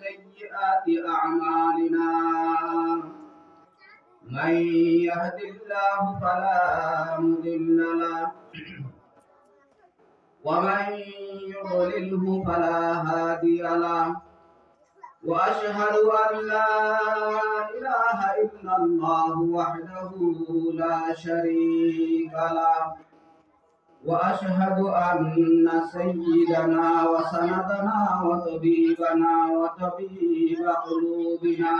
سيئات أعمالنا من يهد الله فلا مضل له ومن يضلله فلا هادي له وأشهد أن لا إله إلا الله وحده لا شريك له وأشهد أن سيدنا وسندنا وطبيبنا وطبيب قلوبنا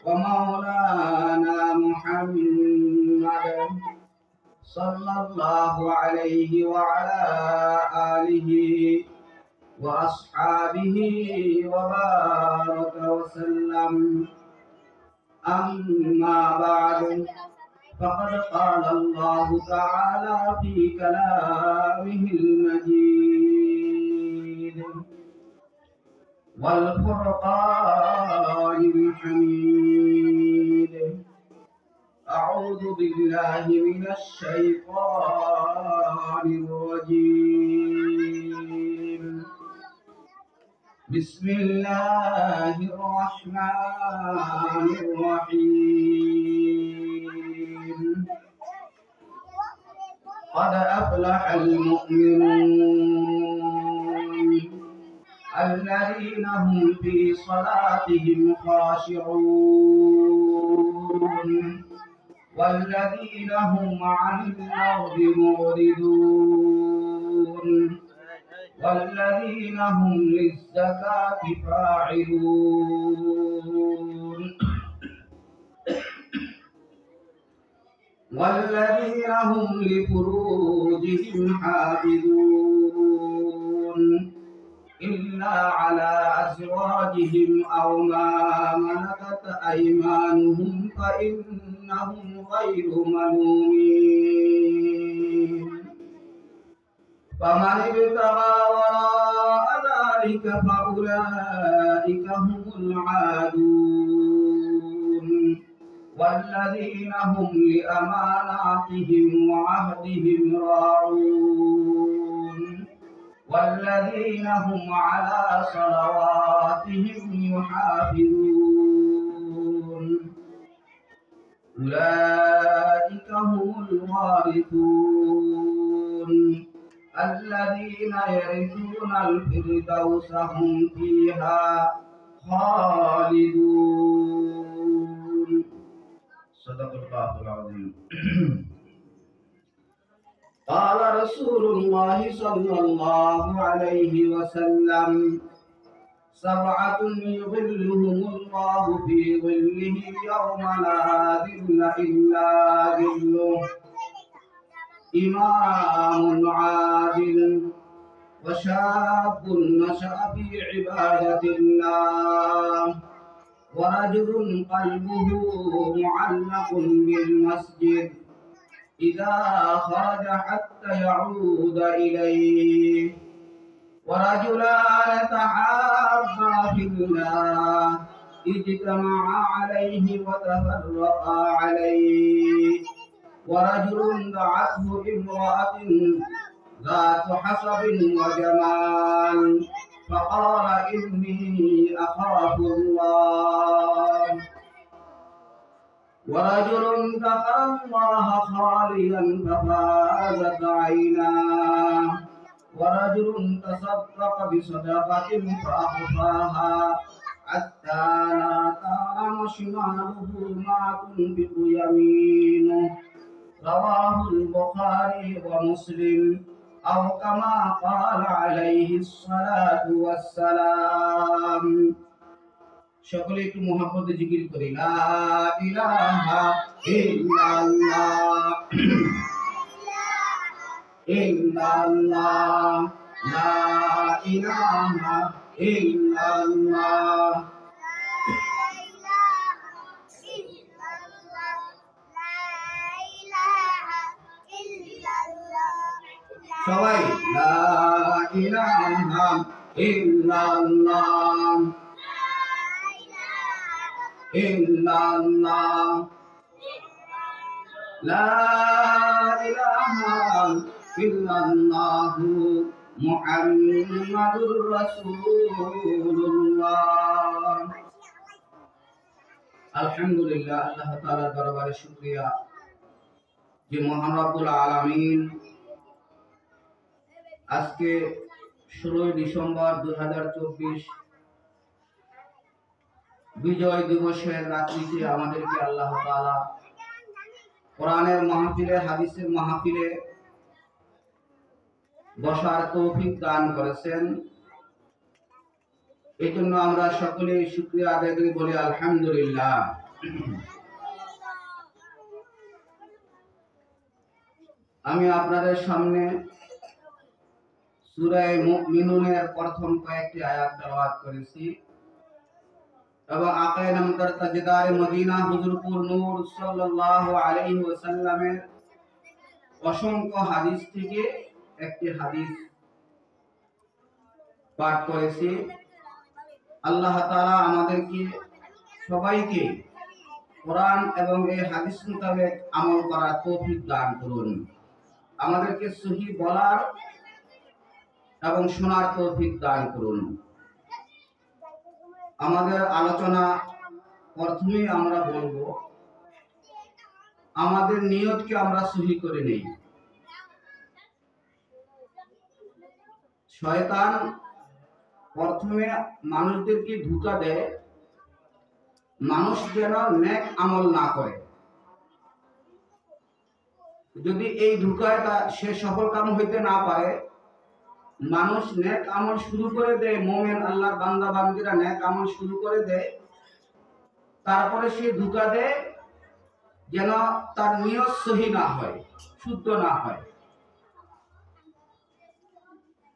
ومولانا محمد صلى الله عليه وعلى آله وأصحابه وبارك وسلم. أما بعد فقد قال الله تعالى في كلامه المجيد والفرقان الحميد. أعوذ بالله من الشيطان الرجيم. بسم الله الرحمن الرحيم. قد أفلح المؤمنون الذين هم في صلاتهم خاشعون والذين هم عن اللغو معرضون والذين هم للزكاة فاعلون والذين هم لفروجهم حافظون إلا على أزواجهم أو ما ملكت أيمانهم فإنهم غير ملومين. فمن ابتغى وراء ذلك فأولئك هم العادون والذين هم لأماناتهم وعهدهم راعون والذين هم على صلواتهم يحافظون. أولئك هم الوارثون الذين يرثون الفردوس هم فيها خالدون. صدق الله العظيم. قال رسول الله صلى الله عليه وسلم: سبعة يظلهم الله في ظله يوم لا ظل إلا ظله: إمام عادل وشاب نشأ في عبادة الله ورجل قلبه معلق بالمسجد إذا خرج حتى يعود إليه ورجلان تحابا في الله اجتمعا عليه وتفرقا عليه ورجل دعته امرأة ذات حسب وجمال فقال إني أخاف الله ورجل ذكر الله خاليا ففازت عيناه ورجل تصدق بصدقة فأخفاها حتى لا تعلم شماله ما تنفق يمينه. رواه البخاري ومسلم أو كما قال عليه الصلاة والسلام. সকলে একটু মুহাব্বতে জিকির করি, লা ইলাহা ইল্লাল্লাহ ইল্লাল্লাহ লা ইলাহা ইল্লাল্লাহ। সবাই লা ইলাহা ইল্লাল্লাহ ইল্লাল্লাহ লা ইলাহা ইল্লাল্লাহ মুহাম্মাদুর রাসূলুল্লাহ। আলহামদুলিল্লাহ, আল্লাহ তাআলার দরবারে শুকরিয়া যে মহান রব্বুল আলামিন আজকে 16 ডিসেম্বর 2024 বিজয় দিবসের রাত্রিতে আমাদেরকে আল্লাহ তাআলা কোরআনের মাহফিলে, হাদিসের মাহফিলে বসার তৌফিক দান করেছেন। এই জন্য আমরা সকলে শুকরিয়া আদায় করি, বলি আলহামদুলিল্লাহ। আমি আপনাদের সামনে সূরা মুমিনুনের প্রথম কয়েকটি আয়াত তেলাওয়াত করেছি এবং আকায়ে নামদার তাজদারে মদিনা হুজুরপুর নূর সাল্লাল্লাহু আলাইহি ওয়াসাল্লামের অসংখ্য হাদিস থেকে একটি হাদিস পাঠ করেছি। আল্লাহ তাআলা আমাদেরকে সবাইকে কোরআন এবং এই হাদিস মোতাবেক আমল করার তৌফিক দান করুন। আমাদেরকে সহি বলার এবং শোনার তৌফিক দান করুন। আমাদের আলোচনা প্রথমে আমরা বলবো, আমাদের নিয়তকে আমরা সহি করে নেই। শয়তান প্রথমে মানুষদেরকে ধোঁকা দেয়, মানুষ যেন নেক আমল না করে। যদি এই ধোঁকায় সে সফল কাম হইতে না পারে, মানুষ নেক আমল শুরু করে দেয়, মুমিন আল্লাহর বান্দা বান্দীরা নেক আমল শুরু করে দেয়, তারপরে সে ধোঁকা দেয় যেন তার নিয়ত সহি না হয়, শুদ্ধ না হয়।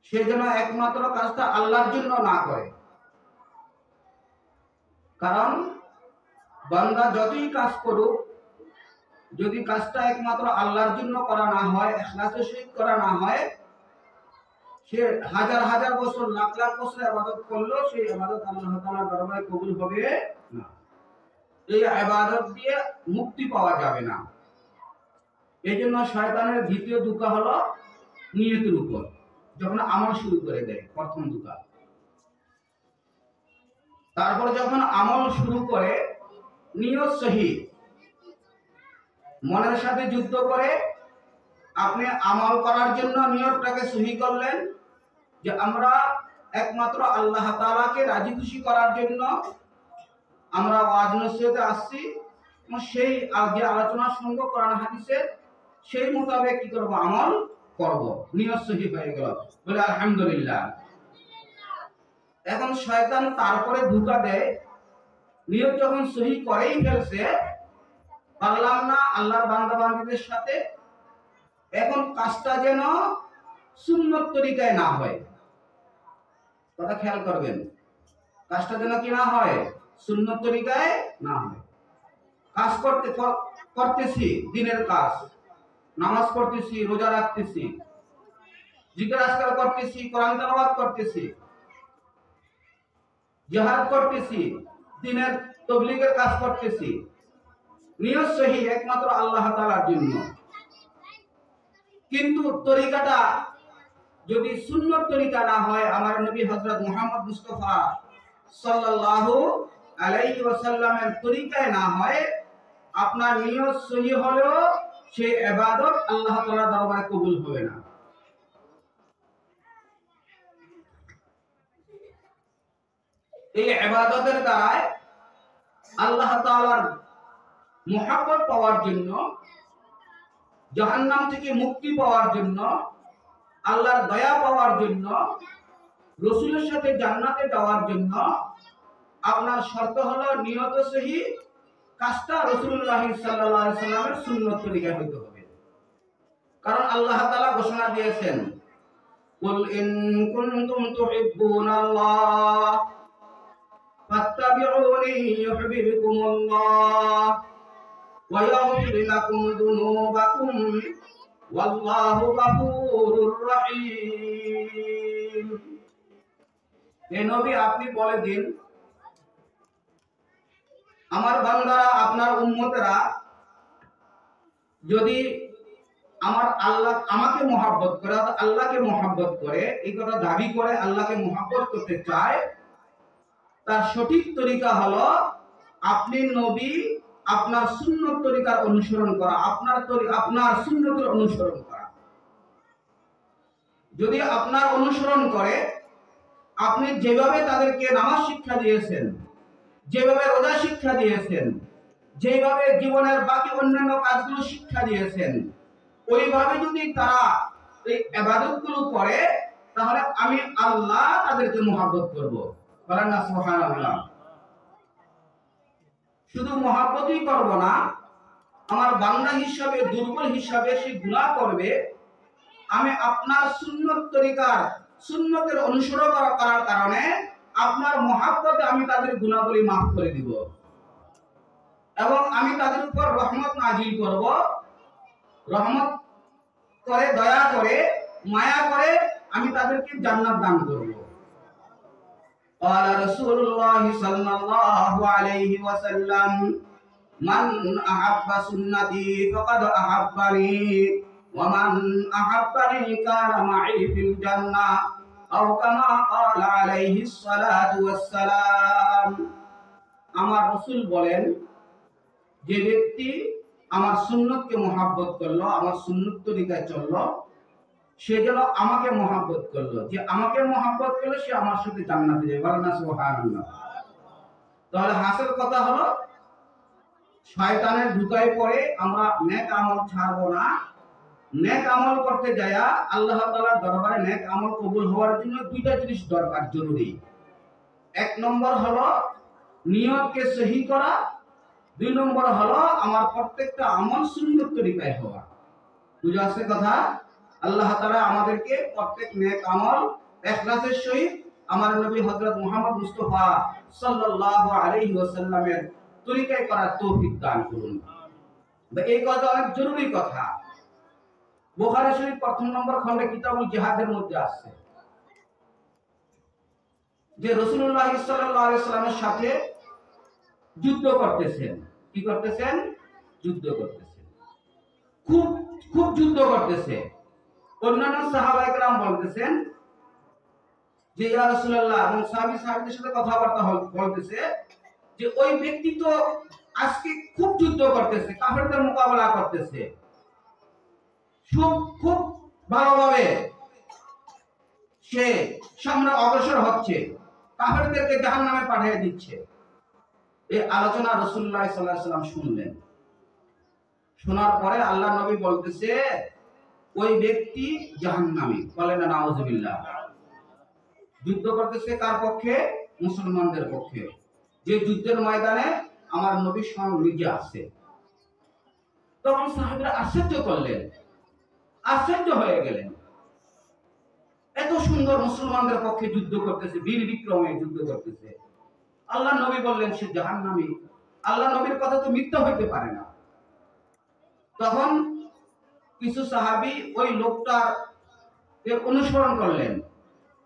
সে যেন একমাত্র কাজটা আল্লাহর জন্য না করে। কারণ বান্দা যতই কাজ করুক, যদি কাজটা একমাত্র আল্লাহর জন্য করা না হয়, ইখলাসের সহিত করা না হয়, সে হাজার হাজার বছর, লাখ লাখ বছর ইবাদত করলেও সেই ইবাদত আল্লাহ তাআলার দরবারে কবুল হবে না। এই ইবাদত দিয়ে মুক্তি পাওয়া যাবে না। এই জন্য শয়তানের দ্বিতীয় ধোঁকা হলো নিয়তের উপর, যখন আমল শুরু করে দেয়, প্রথম ধোঁকা। তারপর যখন আমল শুরু করে, নিয়ত সহি, মনের সাথে যুদ্ধ করে আপনি আমল করার জন্য নিয়তটাকে সহি করলেন যে আমরা একমাত্র আল্লাহ তাআলাকে রাজি খুশি করার জন্য আমরা ওয়াজ নসিহতে আসছি, সেই যে আলোচনা শুনবো কোরআন হাদিসের, সেই মোতাবেক কি করব, আমল করব। নিয়ত সহি হয়ে গেল, বলে আলহামদুলিল্লাহ। এখন শয়তান তারপরে ধোঁকা দেয়, নিয়ত যখন সহি করেই ফেলছে, পারলাম না আল্লাহর বান্দা বান্দীদের সাথে, এখন কাজটা যেন সুন্নত তরিকায় না হয়। কথা খেয়াল করবেন, কাজটা যেন কি না হয়, সুন্নত তরিকায় না হয়। কাজ করতেছি, দিনের কাজ, নামাজ পড়তেছি, রোজা রাখতেছি, জিকির আজকার করতেছি, কোরআন তেলাওয়াত করতেছি, জিহাদ করতেছি, দিনের তাবলীগের কাজ করতেছি, নিয়ত সহি একমাত্র আল্লাহ তাআলার জন্য। কিন্তু তরিকাটা যদি সুন্নত তরিকা না হয়, আমার নবী হযরত মুহাম্মদ মুস্তাফা সাল্লাল্লাহু আলাইহি ওয়াসাল্লামের তরিকায় না হয়, আপনার নিয়ত সহি হলেও সেই ইবাদত আল্লাহ তাআলার দরবারে কবুল হবে না। এই ইবাদতের দ্বারা আল্লাহ তাআলার মুহাব্বত পাওয়ার জন্য, জাহান্নাম থেকে মুক্তি পাওয়ার জন্য, আল্লাহর দয়া পাওয়ার জন্য, রাসূলের সাথে জান্নাতে যাওয়ার জন্য আপনার শর্ত হলো নিয়ত সহি, কাজটা রাসূলুল্লাহ সাল্লাল্লাহু আলাইহি সাল্লামের সুন্নত তরিকায় হইতে হবে। কারণ আল্লাহ তাআলা ঘোষণা দিয়েছেন, কুল ইন কুনতুম তুহিব্বুনাল্লাহ ফাত্তাবিউনি ইউহিব্বুকুমুল্লাহ ওয়া ইয়াগফির লাকুম যুনুবাকুম ওয়াল্লাহু গফুরুর রহিম। হে নবী, আপনি বলে দিন, আমার বান্দারা, আপনার উম্মতেরা যদি আমার আল্লাহ আমাকে মহব্বত করে, আল্লাহকে মহব্বত করে, এই কথা দাবি করে আল্লাহকে মহব্বত করতে চায়, তার সঠিক তরিকা হলো আপনি নবী আপনার সুন্নত তরিকার অনুসরণ করা, আপনার সুন্নতের অনুসরণ করা। যদি আপনার অনুসরণ করে, আপনি যেভাবে তাদেরকে নামাজ শিক্ষা দিয়েছেন, যেভাবে রোজা শিক্ষা দিয়েছেন, যেভাবে জীবনের বাকি অন্যান্য কাজগুলো শিক্ষা দিয়েছেন, ওইভাবে যদি তারা এই ইবাদতগুলো করে, তাহলে আমি আল্লাহ তাদেরকে মহব্বত করব। বলেন না সুবহানাল্লাহ। শুধু মহব্বতই করব না, আমার বান্দা হিসাবে, দুর্বল হিসাবে সে গুনাহ করবে, আমি আপনার সুন্নত তরিকার, সুন্নতের অনুসরণ করার কারণে আপনার মহব্বতে আমি তাদের গুনাহগুলি মাফ করে দিব এবং আমি তাদের উপর রহমত নাজিল করব। রহমত করে, দয়া করে, মায়া করে আমি তাদেরকে জান্নাত দান করব। قال رسول الله صلى الله عليه وسلم من أحب سنتي فقد أحبني ومن أحبني كان معي في الجنة أو كما قال عليه الصلاة والسلام। আমার রাসূল বলেন, যে ব্যক্তি আমার সুন্নতকে মহব্বত করলো, আমার সুন্নত তরিকায় চললো, সে যেন আমাকে মহব্বত করলো। যে আমাকে মহব্বত করলো সে আমার সাথে জান্নাতে যাবে। বলেন না সুবহানাল্লাহ। তাহলে হাসিল কথা হলো, শয়তানের ধোঁকায় পড়ে আমরা নেক আমল ছাড়বো না। নেক আমল করতে যায়া আল্লাহ তাআলার দরবারে নেক আমল কবুল হওয়ার জন্য দুইটা জিনিস দরকার, জরুরি। এক নম্বর হলো নিয়তকে সহি করা, দুই নম্বর হলো আমার প্রত্যেকটা আমল সুন্নত তরিকায় হওয়া। বুঝা আছে কথা? আল্লাহ তাআলা আমাদেরকে প্রত্যেক নেক আমল ইখলাসের সহিত আমার নবী হযরত মুহাম্মদ মুস্তাফা সাল্লাল্লাহু আলাইহি ওয়াসাল্লামের তরিকায় করার তৌফিক দান করুন। এই কথা অনেক জরুরি কথা। বুখারী শরীফ প্রথম নম্বর খণ্ডে কিতাবুল জিহাদের মধ্যে আছে যে রাসূলুল্লাহ সাল্লাল্লাহু আলাইহি ওয়াসাল্লামের সাথে যুদ্ধ করতেছেন। কি করতেছেন? যুদ্ধ করতেছেন। খুব যুদ্ধ করতেছে। অন্যান্য সাহাবায়ে কেরাম বলতেছেন যে ইয়া রাসূলুল্লাহ, এবং সাহাবীদের সাথে কথাবার্তা বলতেছে যে ওই ব্যক্তি তো আজকে খুব যুদ্ধ করতেছে, কাফেরদের মোকাবেলা করতেছে, খুব ভালোভাবে সে সামনে অগ্রসর হচ্ছে, কাফেরদেরকে জাহান্নামে পাঠিয়ে দিচ্ছে। এই আলোচনা রাসূলুল্লাহ সাল্লাল্লাহু আলাইহি ওয়াসাল্লাম শুনলেন। শোনার পরে আল্লাহর নবী বলতেছে ওই ব্যক্তি জাহান্নামী। বলেন না নাউযুবিল্লাহ। যুদ্ধ করতেছে কার পক্ষে? মুসলমানদের পক্ষে। যে যুদ্ধের ময়দানে আমার নবী স্বয়ং নিজে আছে। তখন সাহাবীরা আশ্চর্য করলেন, আশ্চর্য হয়ে গেলেন। এত সুন্দর মুসলমানদের পক্ষে যুদ্ধ করতেছে, বীর বিক্রমে যুদ্ধ করতেছে। আল্লাহ নবী বললেন সে জাহান্নামী। আল্লাহ নবীর কথা তো মিথ্যা হইতে পারে না। তখন কিছু সাহাবী ওই লোকটার অনুসরণ করলেন,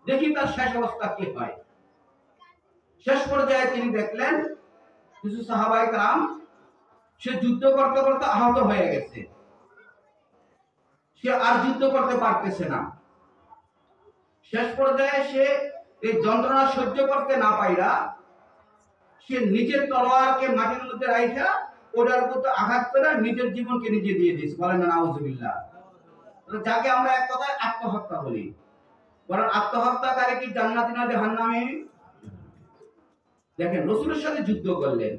দেখি তার শেষ অবস্থা কি হয়। শেষ পর্যায়ে তিনি দেখলেন কিছু সাহাবায়ে কেরাম সে যুদ্ধ করতে করতে আহত হয়ে গেছে, সে আর যুদ্ধ করতে পারতেছে না। শেষ পর্যায়ে সে এই যন্ত্রণা সহ্য করতে না পাইরা সে নিজের তলোয়ারকে মাটির মধ্যে রাইখা ওটার উপর আঘাত করে নিজের জীবনকে নিজে দিয়ে দিয়েছে। বলেন না নাউযুবিল্লাহ। যাকে আমরা এক কথায় আত্মহত্যা বলি। বলেন আত্মহত্যাকারী কি জান্নাতি না জাহান্নামী? দেখেন রাসূলের সাথে যুদ্ধ করলেন,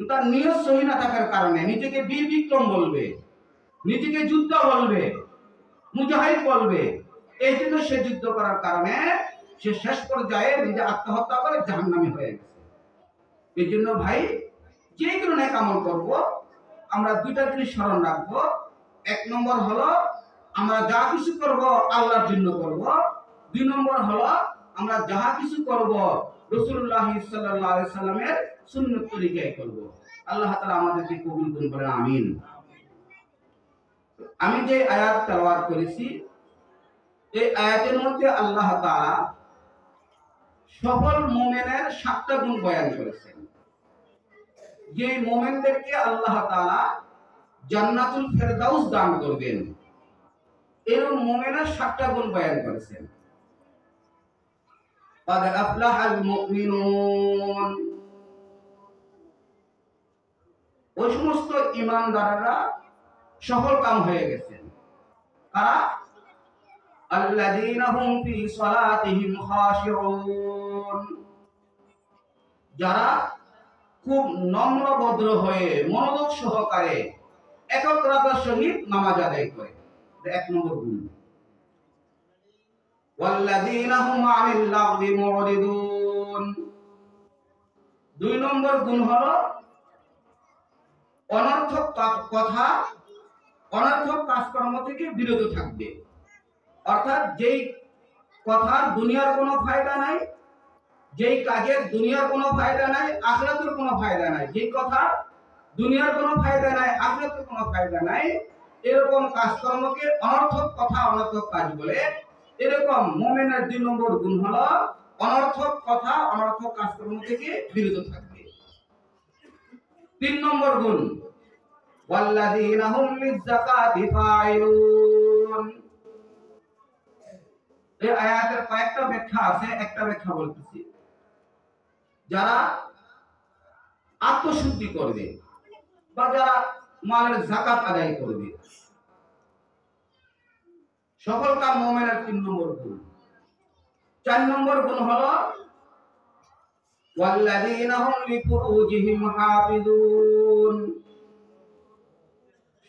তার নিয়ত সহি না থাকার কারণে নিজেকে বীর বিক্রম বলবে, নিজেকে যোদ্ধা বলবে, মুজাহিদ বলবে, এই জন্য সে যুদ্ধ করার কারণে সে শেষ পর্যায়ে নিজে আত্মহত্যা করে জাহান্নামী হয়ে গেছে। এই জন্য ভাই, যে কোনো নেক আমল করব আমরা দুইটা জিনিস স্মরণ রাখবো। এক নম্বর হলো আমরা যা কিছু করব আল্লাহর জন্য করব। দুই নম্বর হলো আমরা যাহা কিছু করব রাসূলুল্লাহ সাল্লাল্লাহু আলাইহি সাল্লামের সুন্নাত তরিকায় করব। আল্লাহ তাআলা আমাদেরকে কবুল করুন, বলেন আমিন। আমি যে আয়াত তেলাওয়াত করেছি, এই আয়াতের মধ্যে আল্লাহ তাআলা সফল মুমিনের 7টা গুণ বয়ান করেছেন। যে মুমিনদেরকে আল্লাহ তাআলা জান্নাতুল ফেরদাউস দান করবেন, এরকম মুমিনের 7টা গুণ বয়ান করেছেন। قد أفلح المؤمنون ওই সমস্ত ঈমানদাররা সফল কাম হয়ে গেছেন। কারা? আল্লাযীনা হুম ফি সালাতিহিম খাশিউন, যারা খুব নম্র ভদ্র হয়ে মনোযোগ সহকারে একাগ্রতার সহিত নামাজ আদায় করে। 1 নম্বর গুণ। ওয়াল্লাযীনা হুম আনিল লাগবি মুরিদুন, 2 নম্বর গুণ হলো অনর্থক কথা, অনর্থক কাজকর্ম থেকে বিরত থাকবে। অর্থাৎ যেই কথার দুনিয়ার কোনো ফায়দা নাই, যেই কাজের দুনিয়ার কোনো ফায়দা নাই, আখিরাতের কোনো ফায়দা নাই, যেই কথা দুনিয়ার কোনো ফায়দা নাই, আখিরাতের কোনো ফায়দা নাই, এরকম কাজকর্মকে অনর্থক কথা, অনর্থক কাজ বলে। এরকম মুমিনের 2 নম্বর গুণ হলো অনর্থক কথা, অনর্থক কাজকর্ম থেকে বিরত থাকবে। 3 নম্বর গুণ ওয়াল্লাযীনা হুম লিয-যাকাতি ফাইলুন। এই আয়াতের কয়েকটা ব্যাখ্যা আছে, একটা ব্যাখ্যা বলতেছি। যারা আত্মশুদ্ধি করবে বা যারা মালের যাকাত আদায় করবে, সকল কাম মুমিনের 3 নম্বর গুণ। 4 নম্বর গুণ হলো ওয়াল্লাযীনা হুম লিফুরুজিহিম হাফিজুন।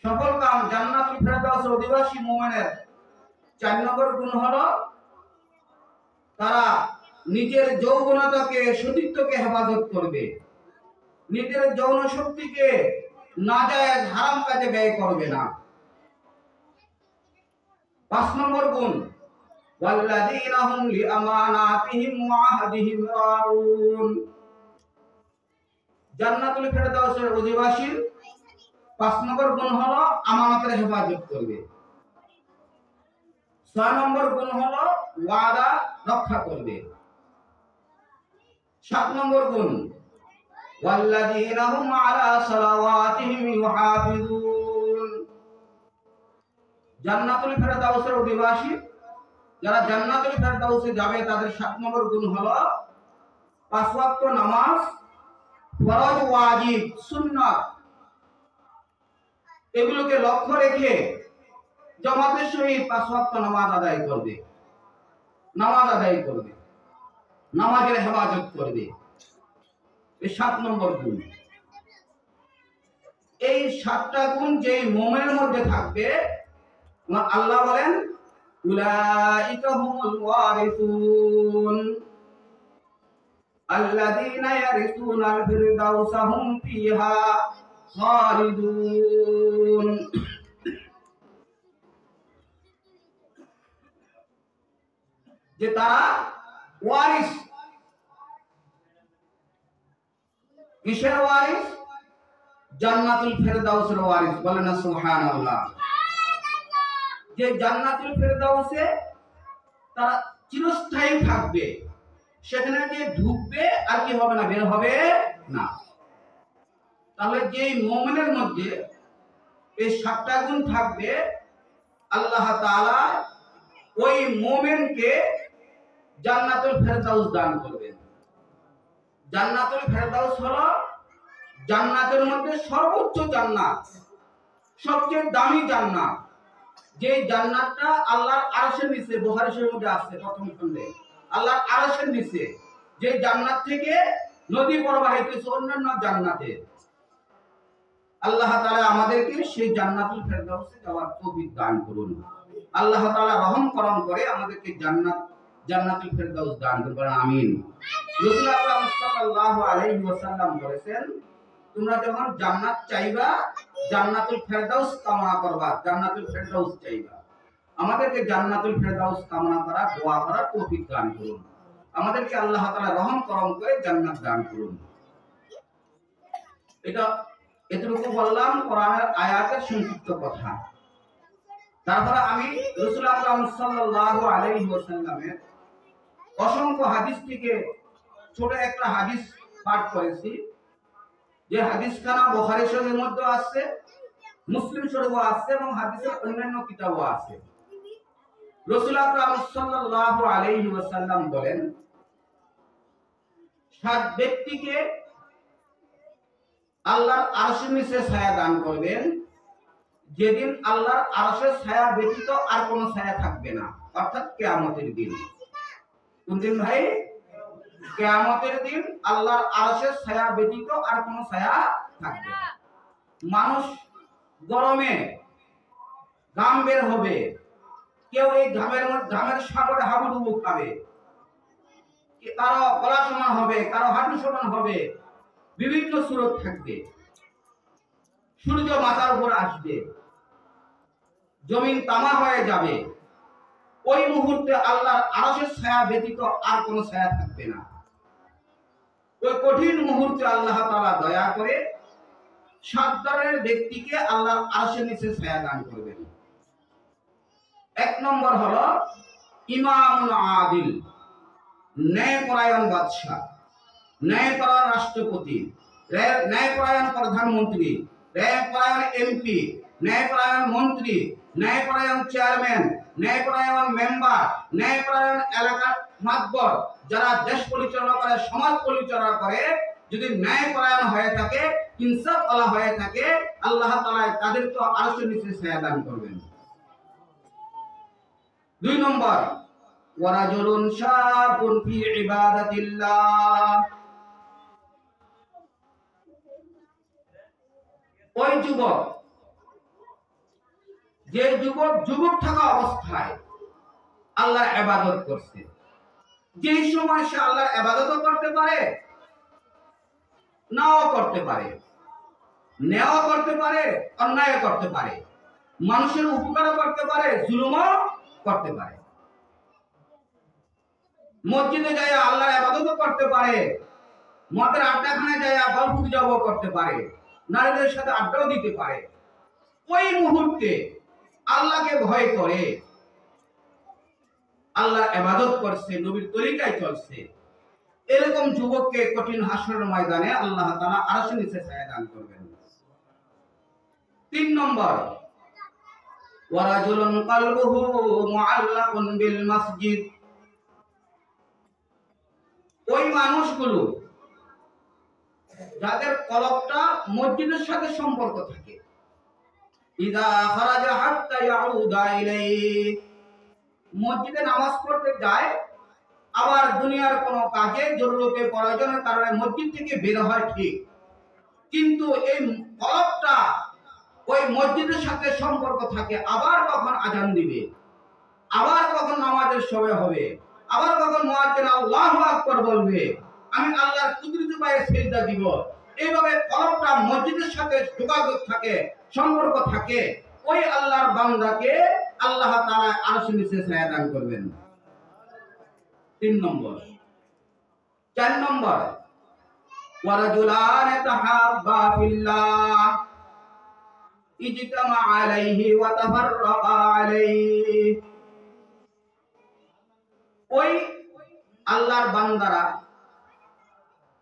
সকল কাম জান্নাতুল ফেরদাউসের অধিবাসী মুমিনের 4 নম্বর গুণ হলো তারা নিজের যৌবনতাকে, সতীত্বকে হেফাজত করবে, নিজের যৌন শক্তিকে নাজায়েজ হারাম কাজে ব্যয় করবে না। 5 নম্বর গুণ ওয়াল্লাযীনা হুম লিআমানাতিহিম ওয়া আহদিহিম রাউন। জান্নাতুল ফেরদাউসের অধিবাসী 5 নম্বর গুণ হলো আমানতের হেফাজত করবে। 6 নম্বর গুণ হলো ওয়াদা রক্ষা করবে। 7 নম্বর গুণ ওয়াল্লাযীনা হুম আলা সালাওয়াতিহিম ইউহাফিজুন। জান্নাতুল ফেরদাউসের অধিবাসী যারা জান্নাতুল ফেরদাউসে যাবে তাদের 7 নম্বর গুণ হলো 5 ওয়াক্ত নামাজ, ফরজ, ওয়াজিব, সুন্নাত এগুলোকে লক্ষ্য রেখে জামাতের সহিত 5 ওয়াক্ত নামাজ আদায় করবে, নামাজের হেফাজত করবে। এই 7 নম্বর গুণ। এই 7টা গুণ যেই মুমিনের মধ্যে থাকবে, আমার আল্লাহ বলেন উলাইকা হুমুল ওয়ারিসুন আল্লাযীনা ইয়ারিসুনাল ফিরদাউসা হুম ফিহা খালিদুন। যে তারা ওয়ারিস। কিসের ওয়ারিস? জান্নাতুল ফেরদাউসের ওয়ারিস। বলেন না সুবহানাল্লাহ। যে জান্নাতুল ফেরদাউসে তারা চিরস্থায়ী থাকবে, সেখানে যে ঢুকবে আর কি হবে না, বের হবে না। তাহলে যে মুমিনের মধ্যে এই 7টা গুণ থাকবে, আল্লাহ তাআলা ওই মুমিনকে জান্নাতুল ফেরদাউস দান করবেন। জান্নাতুল ফেরদাউস হলো জান্নাতের মধ্যে সর্বোচ্চ জান্নাত, সবচেয়ে দামি জান্নাত। যে জান্নাতটা আল্লাহর আরশের নিচে, বুখারী শরীফের মধ্যে আছে প্রথম খণ্ডে, আল্লাহর আরশের নিচে যে জান্নাত থেকে নদী প্রবাহিত হচ্ছে অন্যান্য জান্নাতে। আল্লাহ তাআলা আমাদেরকে সেই জান্নাতুল ফেরদাউসে যাওয়ার তৌফিক দান করুন। আল্লাহ তাআলা রহম করম করে আমাদেরকে জান্নাতুল ফেরদাউস দান করুন, আমিন। রাসূল আকরাম সাল্লাল্লাহু আলাইহি ওয়াসাল্লাম বলেছেন, তোমরা যখন জান্নাত চাইবা, জান্নাতুল ফেরদাউস কামনা করবা, জান্নাতুল ফেরদাউস চাইবা। আমাদেরকে জান্নাতুল ফেরদাউস কামনা করা, দোয়া করার তৌফিক দান করুন। আমাদেরকে আল্লাহ তাআলা রহম করম করে জান্নাত দান করুন। এটা এতটুকু বললাম কোরআনের আয়াতের সংক্ষিপ্ত কথা। তারপরে আমি রাসূল আকরাম সাল্লাল্লাহু আলাইহি ওয়াসাল্লামের অসংখ্য হাদিস থেকে ছোট একটা হাদিস পাঠ করেছি, যে হাদিসখানা বুখারী শরীফের মধ্যে আছে, মুসলিম শরীফও আছে এবং হাদিসের অন্যান্য কিতাবও আছে। রাসূল আকরাম সাল্লাল্লাহু আলাইহি ওয়াসাল্লাম বলেন, 7 ব্যক্তিকে আল্লাহর আরশের নিচে ছায়া দান করবেন, যেদিন আল্লাহর আরশের ছায়া ব্যতীত আর কোনো ছায়া থাকবে না, অর্থাৎ কিয়ামতের দিন। কোন দিন ভাই? কিয়ামতের দিন আল্লাহর আরশের ছায়া ব্যতীত আর কোনো ছায়া থাকবে না। মানুষ গরমে ঘাম বের হবে, কেউ এই ঘামের সাগরে হাবুডুবু খাবে, কারো গলা সমান হবে, কারো হাঁটু সমান হবে, বিভিন্ন সুরত থাকবে। সূর্য মাথার উপর আসবে, জমিন তামা হয়ে যাবে। ওই মুহূর্তে আল্লাহর আরশের ছায়া ব্যতীত আর কোনো ছায়া থাকবে না। ওই কঠিন মুহূর্তে আল্লাহ তাআলা দয়া করে 7 ধরনের ব্যক্তিকে আল্লাহর আরশের নিচে ছায়া দান করবেন। 1 নম্বর হলো ইমামুল আদিল, ন্যায়পরায়ণ বাদশা, ন্যায়পরায়ণ রাষ্ট্রপতি, ন্যায়পরায়ণ প্রধানমন্ত্রী, ন্যায়পরায়ণ এমপি, ন্যায়পরায়ণ মন্ত্রী, ন্যায়পরায়ণ চেয়ারম্যান, ন্যায়পরায়ণ মেম্বার, ন্যায়পরায়ণ এলাকার মাতবর, যারা দেশ পরিচালনা করে, সমাজ পরিচালনা করে, যদি ন্যায়পরায়ণ হয়ে থাকে, ইনসাফওয়ালা হয়ে থাকে, আল্লাহ তাআলা তাদেরকে আরশের নিচে ছায়া দান করবেন। 2 নম্বর ওয়ারাজুলুন শাবুন ফি ইবাদাতিল্লাহ, ওই যুবক, যে যুবক থাকা অবস্থায় আল্লাহর ইবাদত করছে, যে সময় সে আল্লাহর ইবাদতও করতে পারে, নাও করতে পারে, ন্যায়ও করতে পারে, অন্যায় করতে পারে, মানুষের উপকারও করতে পারে, জুলুমও করতে পারে, মসজিদে যায় আল্লাহর ইবাদতও করতে পারে, মদের আড্ডাখানায় যায় গল্প গুজবও করতে পারে, নারীদের সাথে আড্ডাও দিতে পারে। ওই মুহূর্তে আল্লাহকে ভয় করে আল্লাহর ইবাদত করছে, নবীর তরিকায় চলছে, এরকম যুবককে কঠিন হাসরের ময়দানে আল্লাহ তাআলা আরশের নিচে ছায়া দান করবেন। 3 নম্বর ওয়ারাজুলুন কলবুহু মুআল্লাকুন বিল মসজিদ, ওই মানুষগুলো যাদের কলবটা মসজিদের সাথে সম্পর্ক থাকে, ইযা খারাজা হাত্তা ইয়াউদা ইলাইহি, মসজিদে নামাজ পড়তে যায়, আবার দুনিয়ার কোনো কাজে জরুরতে প্রয়োজনের কারণে মসজিদ থেকে বের হয় ঠিক, কিন্তু এই কলবটা ওই মসজিদের সাথে সম্পর্ক থাকে, আবার কখন আজান দিবে, আবার কখন নামাজের সময় হবে, আবার কখন মুয়াজ্জিন আল্লাহু আকবার বলবে, আমি আল্লাহর কুদরতি পায়ে সিজদা দিব, এইভাবে কলবটা মসজিদের সাথে যোগাযোগ থাকে, সম্পর্ক থাকে, ওই আল্লাহর বান্দাকে আল্লাহ তাআলা আরশের নিচে ছায়া দান করবেন। 3 নম্বর। 4 নম্বর ওয়ারাজুলান তাহাব্বা ফিল্লাহ ইজতামা আলাইহি ওয়া তাফাররাকা আলাইহি, ওই আল্লাহর বান্দারা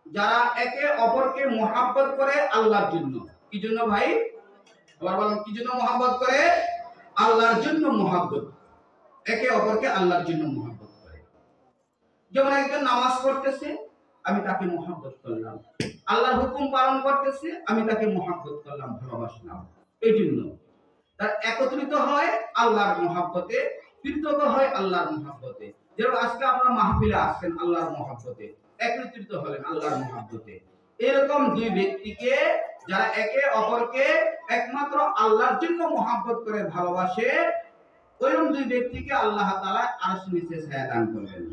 যারা একে অপরকে মহব্বত করে আল্লাহর জন্য। কি জন্য ভাই? আবার বলেন, কি জন্য মহব্বত করে? আল্লাহর জন্য মহব্বত, একে অপরকে আল্লাহর জন্য মহব্বত করে। যেমন একজন নামাজ পড়তেছে, আমি তাকে মহব্বত করলাম, আল্লাহর হুকুম পালন করতেছে, আমি তাকে মহব্বত করলাম, ভালোবাসলাম, এই জন্য তার একত্রিত হয় আল্লাহর মহব্বতে, পৃথক হয় আল্লাহর মহব্বতে। যেমন আজকে আপনারা মাহফিলে আসছেন আল্লাহর মহব্বতে, একত্রিত হলেন আল্লাহর মহব্বতে। এরকম 2 ব্যক্তিকে যারা একে অপরকে একমাত্র আল্লাহর জন্য মহব্বত করে ভালোবাসে, ওইরকম 2 ব্যক্তিকে আল্লাহ তাআলা আরশের নিচে ছায়া দান করবেন।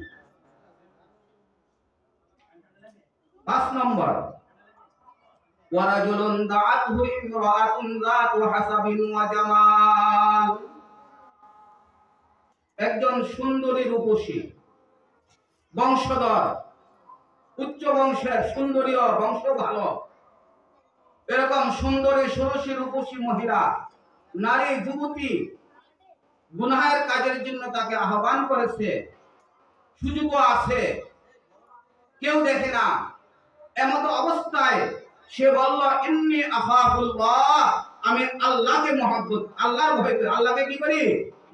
5 নম্বর ওয়ারাজুলুন দাআতহু ইমরাআতুন যাতু হাসাবিন ওয়া জামাল, একজন সুন্দরী রূপসী, বংশধর, উচ্চ বংশের, সুন্দরী বংশ ভালো, এরকম সুন্দরী ষোড়শী রূপসী মহিলা, নারী, যুবতী গুনাহের কাজের জন্য তাকে আহ্বান করেছে, সুযোগও আছে, কেউ দেখে না, এমত অবস্থায় সে বলল ইন্নী আখাফুল্লাহ, আমি আল্লাহকে মহব্বত, আল্লাহর ভয় করি, আল্লাহকে কি করি?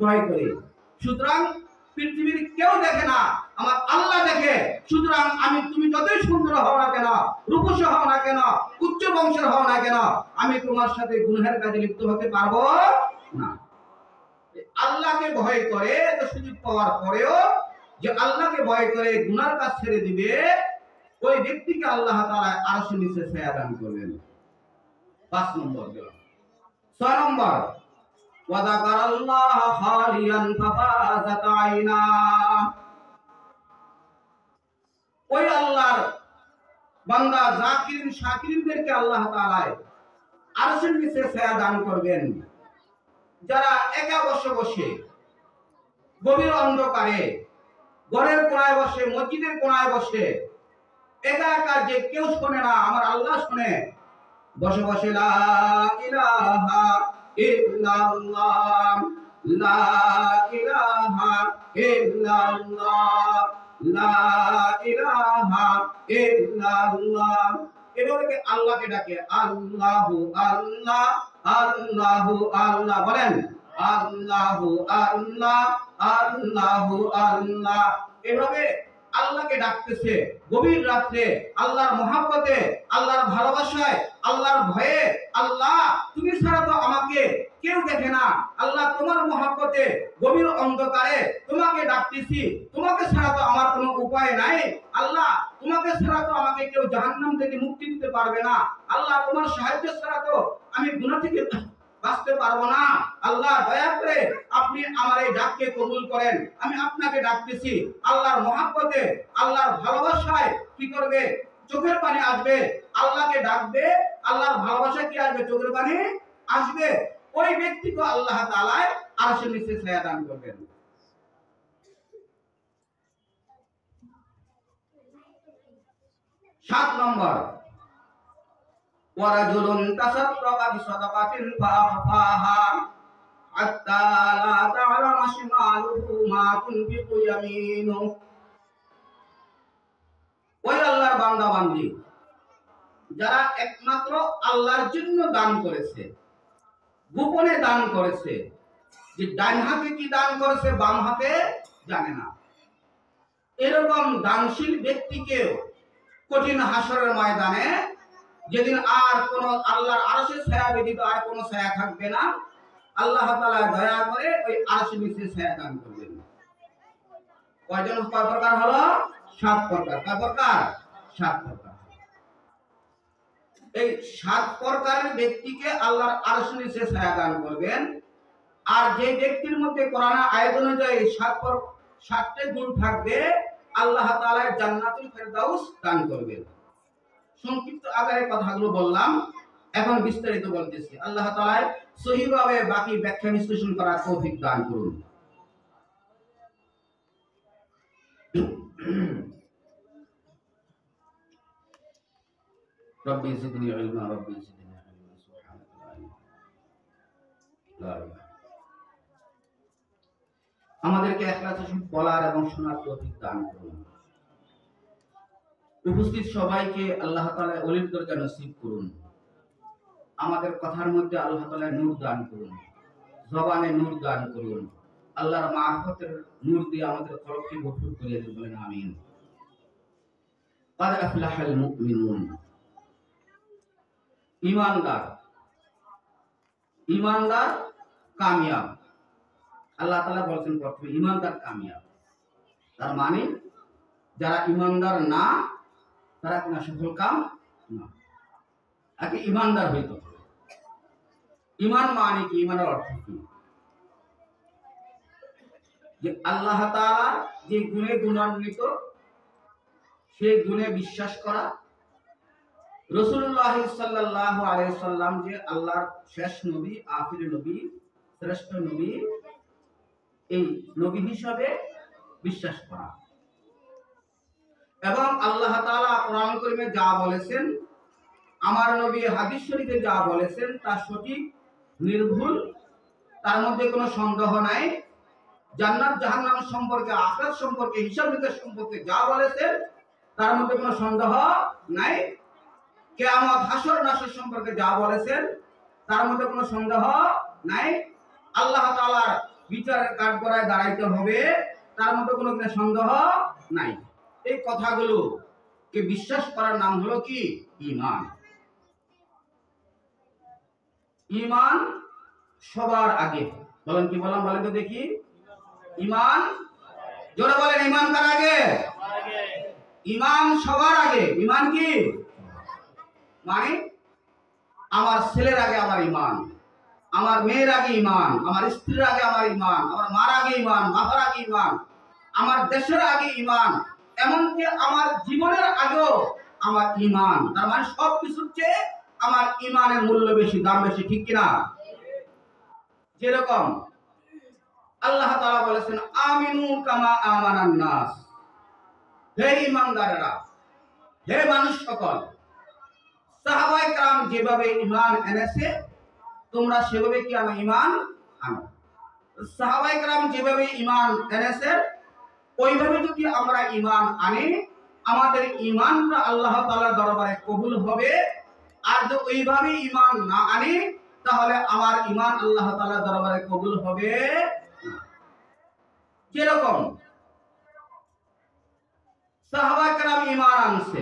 ভয় করি। সুতরাং পৃথিবীর কেউ দেখে না, আমার আল্লাহ দেখে। সুতরাং তুমি যতই সুন্দর হও না কেন, রূপসী হও না কেন, উচ্চ বংশের হও না কেন, আমি তোমার সাথে গুনাহের কাজে লিপ্ত হতে পারবো না। আল্লাহকে ভয় করে এত সুযোগ পাওয়ার পরেও যে আল্লাহকে ভয় করে গুনার কাজ ছেড়ে দিবে, ওই ব্যক্তিকে আল্লাহ তাআলা আরশের নিচে ছায়া দান করবেন। 5 নম্বর গেল। 6 নম্বর, ওয়া যাকারাল্লাহ খালিয়ান ফাফাযাত আইনা। ওই আল্লাহর বান্দা জাকিরিন শাকিরিনদেরকে আল্লাহ তাআলা আরশের নিচে ছায়া দান করবেন, যারা একা বসে বসে গভীর অন্ধকারে ঘরের কোণায় বসে, মসজিদের কোণায় বসে একা একা, যে কেউ শোনে না, আমার আল্লাহ শোনে, বসে বসে লা ইলাহা ইল্লাল্লাহ, লা ইলাহা ইল্লাল্লাহ, লা ইলাহা ইল্লাল্লাহ, এভাবে আল্লাহকে ডাকে আল্লাহু আল্লাহ, আল্লাহু আল্লাহ, বলেন আল্লাহু আল্লাহ, আল্লাহু আল্লাহ। এভাবে আল্লাহকে ডাকতেছে গভীর রাত্রে, আল্লাহর মহব্বতে, আল্লাহর ভালোবাসায়, আল্লাহর ভয়ে। আল্লাহ তুমি ছাড়া তো আমাকে কেউ দেখে না, আল্লাহ তোমার মহব্বতে গভীর অন্ধকারে তোমাকে ডাকতেছি, তোমাকে ছাড়া তো আমার কোনো উপায় নাই। আল্লাহ তোমাকে ছাড়া তো আমাকে কেউ জাহান্নাম থেকে মুক্তি দিতে পারবে না। আল্লাহ তোমার সাহায্য ছাড়া তো আমি গুনাহ থেকে বাঁচতে পারবো না। আল্লাহ দয়া করে আপনি আমার এই ডাককে কবুল করেন। আমি আপনাকে ডাকতেছি আল্লাহর মহব্বতে, আল্লাহর ভালোবাসায়। কি করবে? চোখের পানি আসবে। আল্লাহকে ডাকবে, আল্লাহর ভালোবাসা কি আসবে? চোখের পানি আসবে। ওই ব্যক্তিকে আল্লাহ তাআলা আরশের নিচে ছায়া দান করবেন। সাত নম্বর, ওয়ারাজুলুন তাসাদদাকা বিসাদাকাতিন ফাআখাফাহা হাত্তা লা তা'লামা শিমালুহু মা তুনফিকু ইয়ামিনুহু। ওই আল্লাহর বান্দা বান্দি যারা একমাত্র আল্লাহর জন্য দান করেছে, গোপনে দান করেছে, যে ডান হাতে কি দান করেছে বাম হাতে জানে না, এরকম দানশীল ব্যক্তিকে কঠিন হাসরের ময়দানে, যেদিন আর কোন আল্লাহর আরশের ছায়া ব্যতীত আর কোন ছায়া থাকবে না, আল্লাহ তাআলা দয়া করে ওই আরশের নিচে ছায়া দান করবেন। কয় প্রকার হলো? 7 প্রকার। কয় প্রকার? 7 প্রকার। এই 7 প্রকারের ব্যক্তিকে আল্লাহর আরশের নিচে ছায়া দান করবেন। আর যে ব্যক্তির মধ্যে কোরআন আয়াত অনুযায়ী 7টি গুণ থাকবে, আল্লাহ তাআলা জান্নাতুল ফেরদাউস দান করবেন। সংক্ষিপ্ত আকারে কথাগুলো বললাম, এখন বিস্তারিত বলতেছি। আল্লাহ তাআলা সহিভাবে বাকি ব্যাখ্যা বিশ্লেষণ করার তৌফিক দান করুন। রব্বি জিদনি ইলমা, রব্বি জিদনি ইলমা, সুবহানাল্লাহ। আমাদেরকে ইখলাসে বলার এবং শোনার তৌফিক দান করুন। উপস্থিত সবাইকে আল্লাহ তাআলা ওলির দরজা নসিব করুন। আমাদের কথার মধ্যে আল্লাহ তাআলা নূর দান করুন, জবানে নূর দান করুন। আল্লাহর মারফতের নূর দিয়ে আমাদের কলবকে ভরপুর করিয়ে দিন, বলেন আমিন। কাদ আফলাহাল মুমিনুন। ঈমানদার, ঈমানদার কামিয়াব। আল্লাহ তাআলা বলেন প্রথমে ঈমানদার কামিয়াব। তার মানে যারা ঈমানদার না, তারা কোনো সফল কাম না। আগে ঈমানদার হইতে হবে। ঈমান মানে কি? ঈমানের অর্থ কি? যে আল্লাহ তাআলা যে গুণে গুণান্বিত, সেই গুণে বিশ্বাস করা। রাসূলুল্লাহ সাল্লাল্লাহু আলাইহি সাল্লাম যে আল্লাহর শেষ নবী, আখির নবী, শ্রেষ্ঠ নবী, এই নবী হিসাবে বিশ্বাস করা। এবং আল্লাহ তাআলা কোরআন কারীমে যা বলেছেন, আমার নবী হাদিস শরীফে যা বলেছেন তা সঠিক, নির্ভুল, তার মধ্যে কোনো সন্দেহ নাই। জান্নাত জাহান্নাম সম্পর্কে, আখিরাত সম্পর্কে, হিসাব নিকাশ সম্পর্কে যা বলেছেন তার মধ্যে কোনো সন্দেহ নাই। কিয়ামত, হাসর নাসর সম্পর্কে যা বলেছেন তার মধ্যে কোনো সন্দেহ নাই। আল্লাহ তাআলার বিচারের কাঠগড়ায় দাঁড়াইতে হবে, তার মধ্যে কোনো সন্দেহ নাই। এই কথাগুলো কে বিশ্বাস করার নাম হলো কি? ঈমান। ঈমান সবার আগে। বলেন কি বললাম? বলেন তো দেখি। ঈমান, জোরে বলেন, ঈমান কার আগে? ঈমান সবার আগে। ঈমান কি মানে? আমার ছেলের আগে আমার ঈমান, আমার মেয়ের আগে ঈমান, আমার স্ত্রীর আগে আমার ঈমান, আমার মার আগে ঈমান, বাবার আগে ঈমান, আমার দেশের আগে ঈমান, এমনকি আমার জীবনের আগেও আমার ঈমান। তার মানে সব কিছুর চেয়ে আমার ঈমানের মূল্য বেশি, দাম বেশি, ঠিক কিনা? যেরকম আল্লাহ তাআলা বলেছেন, আমিনু কামা আমানান নাস, হে ঈমানদারেরা, হে মানুষ সকল, সাহাবায়ে কেরাম যেভাবে ঈমান এনেছে তোমরা সেভাবে কি আনো? ঈমান আনো। সাহাবায়ে কেরাম যেভাবে ঈমান এনেছে ওইভাবে যদি আমরা ঈমান আনি, আমাদের ঈমানটা আল্লাহ তাআলার দরবারে কবুল হবে। আর যদি ওইভাবে ঈমান না আনি, তাহলে আমার ঈমান আল্লাহ তাআলার দরবারে কবুল হবে না। যেরকম সাহাবায়ে কেরাম ঈমান আনছে,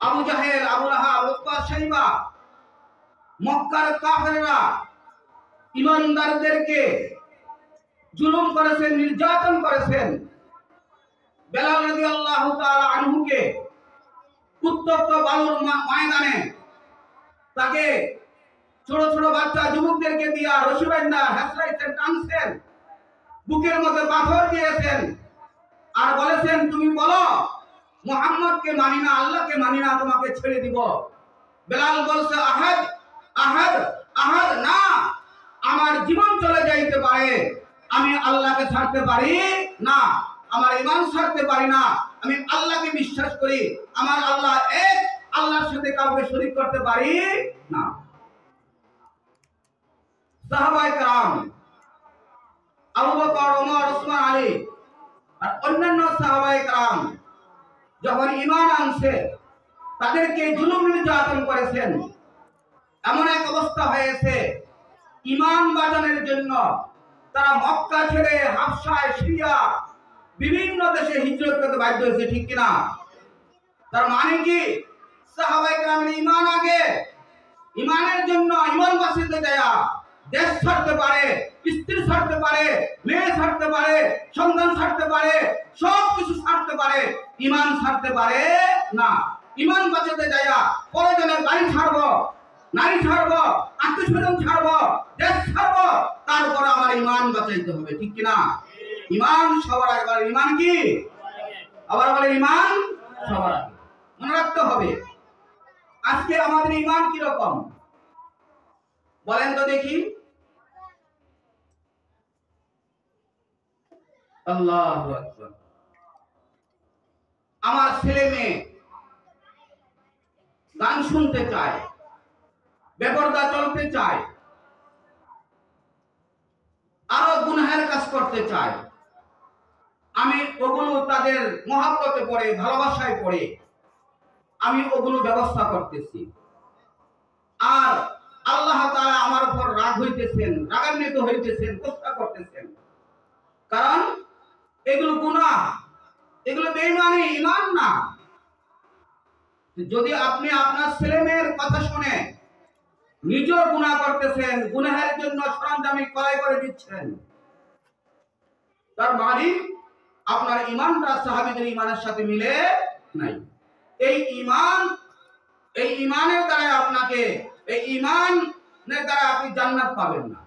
আবু জাহেল, আবু লাহাব, উতবা, শাইবা, মক্কার কাফেররা ঈমানদারদেরকে জুলুম করেছেন, নির্যাতন করেছেন। বেলাল রাদিয়াল্লাহু তাআলা আনহুকে উত্তপ্ত বালুর ময়দানে তাকে ছোট ছোট বাচ্চা যুবকদেরকে দিয়া রশি বাঁধা হেঁচড়াইছেন, টানছেন, বুকের মধ্যে পাথর দিয়েছেন, আর বলেছেন, তুমি বলো মুহাম্মদকে মানি না, আল্লাহকে মানি না, তোমাকে ছেড়ে দিব। বেলাল বলছে, আহাদ আহাদ আহাদ না, আমার জীবন চলে যাইতে পারে, আমি আল্লাহকে ছাড়তে পারি না, আমার ঈমান ছাড়তে পারি না, আমি আল্লাহকে বিশ্বাস করি, আমার আল্লাহ এক, আল্লাহর সাথে কাউকে শরীক করতে পারি না। সাহাবায়ে কেরাম আবু বকর, ওমর, ওসমান, আলী আর অন্যান্য সাহাবায়ে কেরাম যখন ঈমান আনছে তাদেরকে জুলুম নির্যাতন করেছেন। এমন এক অবস্থা হয়েছে, ঈমান বাঁচানোর জন্য তারা মক্কা ছেড়ে হাবশায়, সিরিয়া, বিভিন্ন দেশে হিজরত করতে বাধ্য হয়েছে, ঠিক কিনা? তার মানে কি? সাহাবায়ে কেরামের ঈমান আগে। ঈমানের জন্য ঈমান বাঁচাতে যায় দেশ ছাড়তে পারে, স্ত্রী ছাড়তে পারে, মেয়ে ছাড়তে পারে, সন্তান ছাড়তে পারে, সব কিছু ছাড়তে পারে, ঈমান ছাড়তে পারে না। ঈমান বাঁচাতে যায় প্রয়োজনে বাড়ি ছাড়বো, নারী ছাড়বো, আত্মীয়স্বজন ছাড়বো, দেশ ছাড়বো, তারপর আমার ঈমান বাঁচাইতে হবে, ঠিক কিনা? ঈমান সবার আগে। ঈমান কি? আবার বলে ঈমান সবার আগে। মনে রাখতে হবে। আজকে আমাদের ঈমান কি রকম বলেন তো দেখি। আল্লাহু আকবার। আমার ছেলে মেয়ে গান শুনতে চায়, বেপরদা চলতে চায়, আরো গুনাহের কাজ করতে চায়, আমি ওগুলো তাদের মহব্বতে পড়ে, ভালোবাসায় পড়ে আমি ওগুলো ব্যবস্থা করতেছি। আর আল্লাহ তাআলা আমার উপর রাগ হইতেছেন, রাগান্বিত হইতেছেন, কষ্ট করতেছেন, কারণ এগুলো গুনাহ, এগুলো বেঈমানি, ঈমান না। যদি আপনি আপনার ছেলে মেয়ের কথা শুনে নিজেও গুনাহ করতেছেন, গুনাহের জন্য সরঞ্জাম ক্রয় করে দিচ্ছেন, তার মানে আপনার ঈমানটা সাহাবীদের ঈমানের সাথে মিলে নাই। এই ঈমানের দ্বারা আপনাকে, এই ঈমানের দ্বারা আপনি জান্নাত পাবেন না।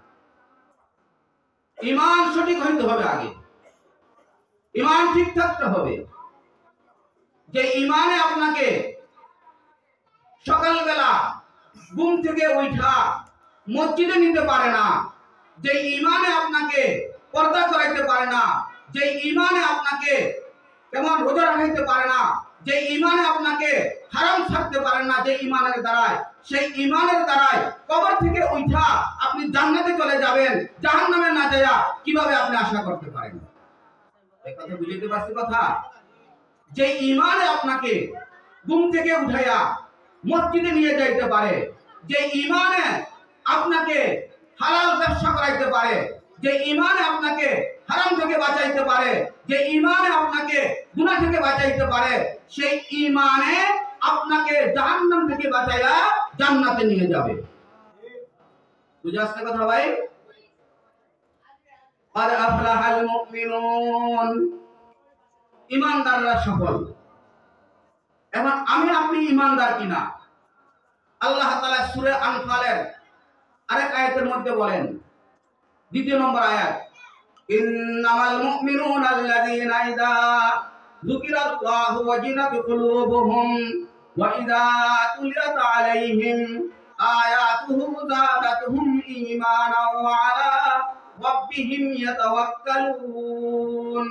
ঈমান সঠিক হইতে হবে আগে, ঈমান ঠিক থাকতে হবে। যে ঈমানে আপনাকে সকালবেলা ঘুম থেকে উঠা মসজিদে নিতে পারে না, যে ঈমানে আপনাকে পর্দা করাইতে পারে না, যে ঈমানে আপনাকে কেমন রোজা রাখাইতে পারে না, যে ঈমানে আপনাকে হারাম ছাড়তে পারে না, যে ঈমানের দ্বারায়, সেই ঈমানের দ্বারায় কবর থেকে উঠা আপনি জান্নাতে চলে যাবেন, জাহান্নামে না যায়া কিভাবে আপনি আশা করতে পারেন? এই কথা বুঝতে পারছি কথা? যে ঈমানে আপনাকে ঘুম থেকে উঠাইয়া মসজিদে নিয়ে যাইতে পারে, যে ঈমানে আপনাকে হালাল ব্যবসা করাইতে পারে, যে ইমানে আপনাকে হারাম থেকে বাঁচাইতে পারে, যে ইমানে আপনাকে গুনাহ থেকে বাঁচাইতে পারে, সেই ইমানে আপনাকে জাহান্নাম থেকে বাঁচাইয়া জান্নাতে নিয়ে যাবে। বুঝে আসছে কথা ভাই? قد أفلح المؤمنون, ইমানদাররা সফল। এখন আমি আপনি ইমানদার কিনা আল্লাহ তাআলা সূরা আনফালের আরেক আয়াতের মধ্যে বলেন, 2 নম্বর আয়াত, ইন্নামাল মুমিনুনা আল্লাযীনা ইযা যুকিরাল্লাহু ওয়াজিলাত কুলুবুহুম ওয়া ইযা তুলিয়াত আলাইহিম আয়াতুহু যাদাতুহুম ঈমানাও ওয়া আলা রাব্বিহিম ইয়াতাওয়াক্কালুন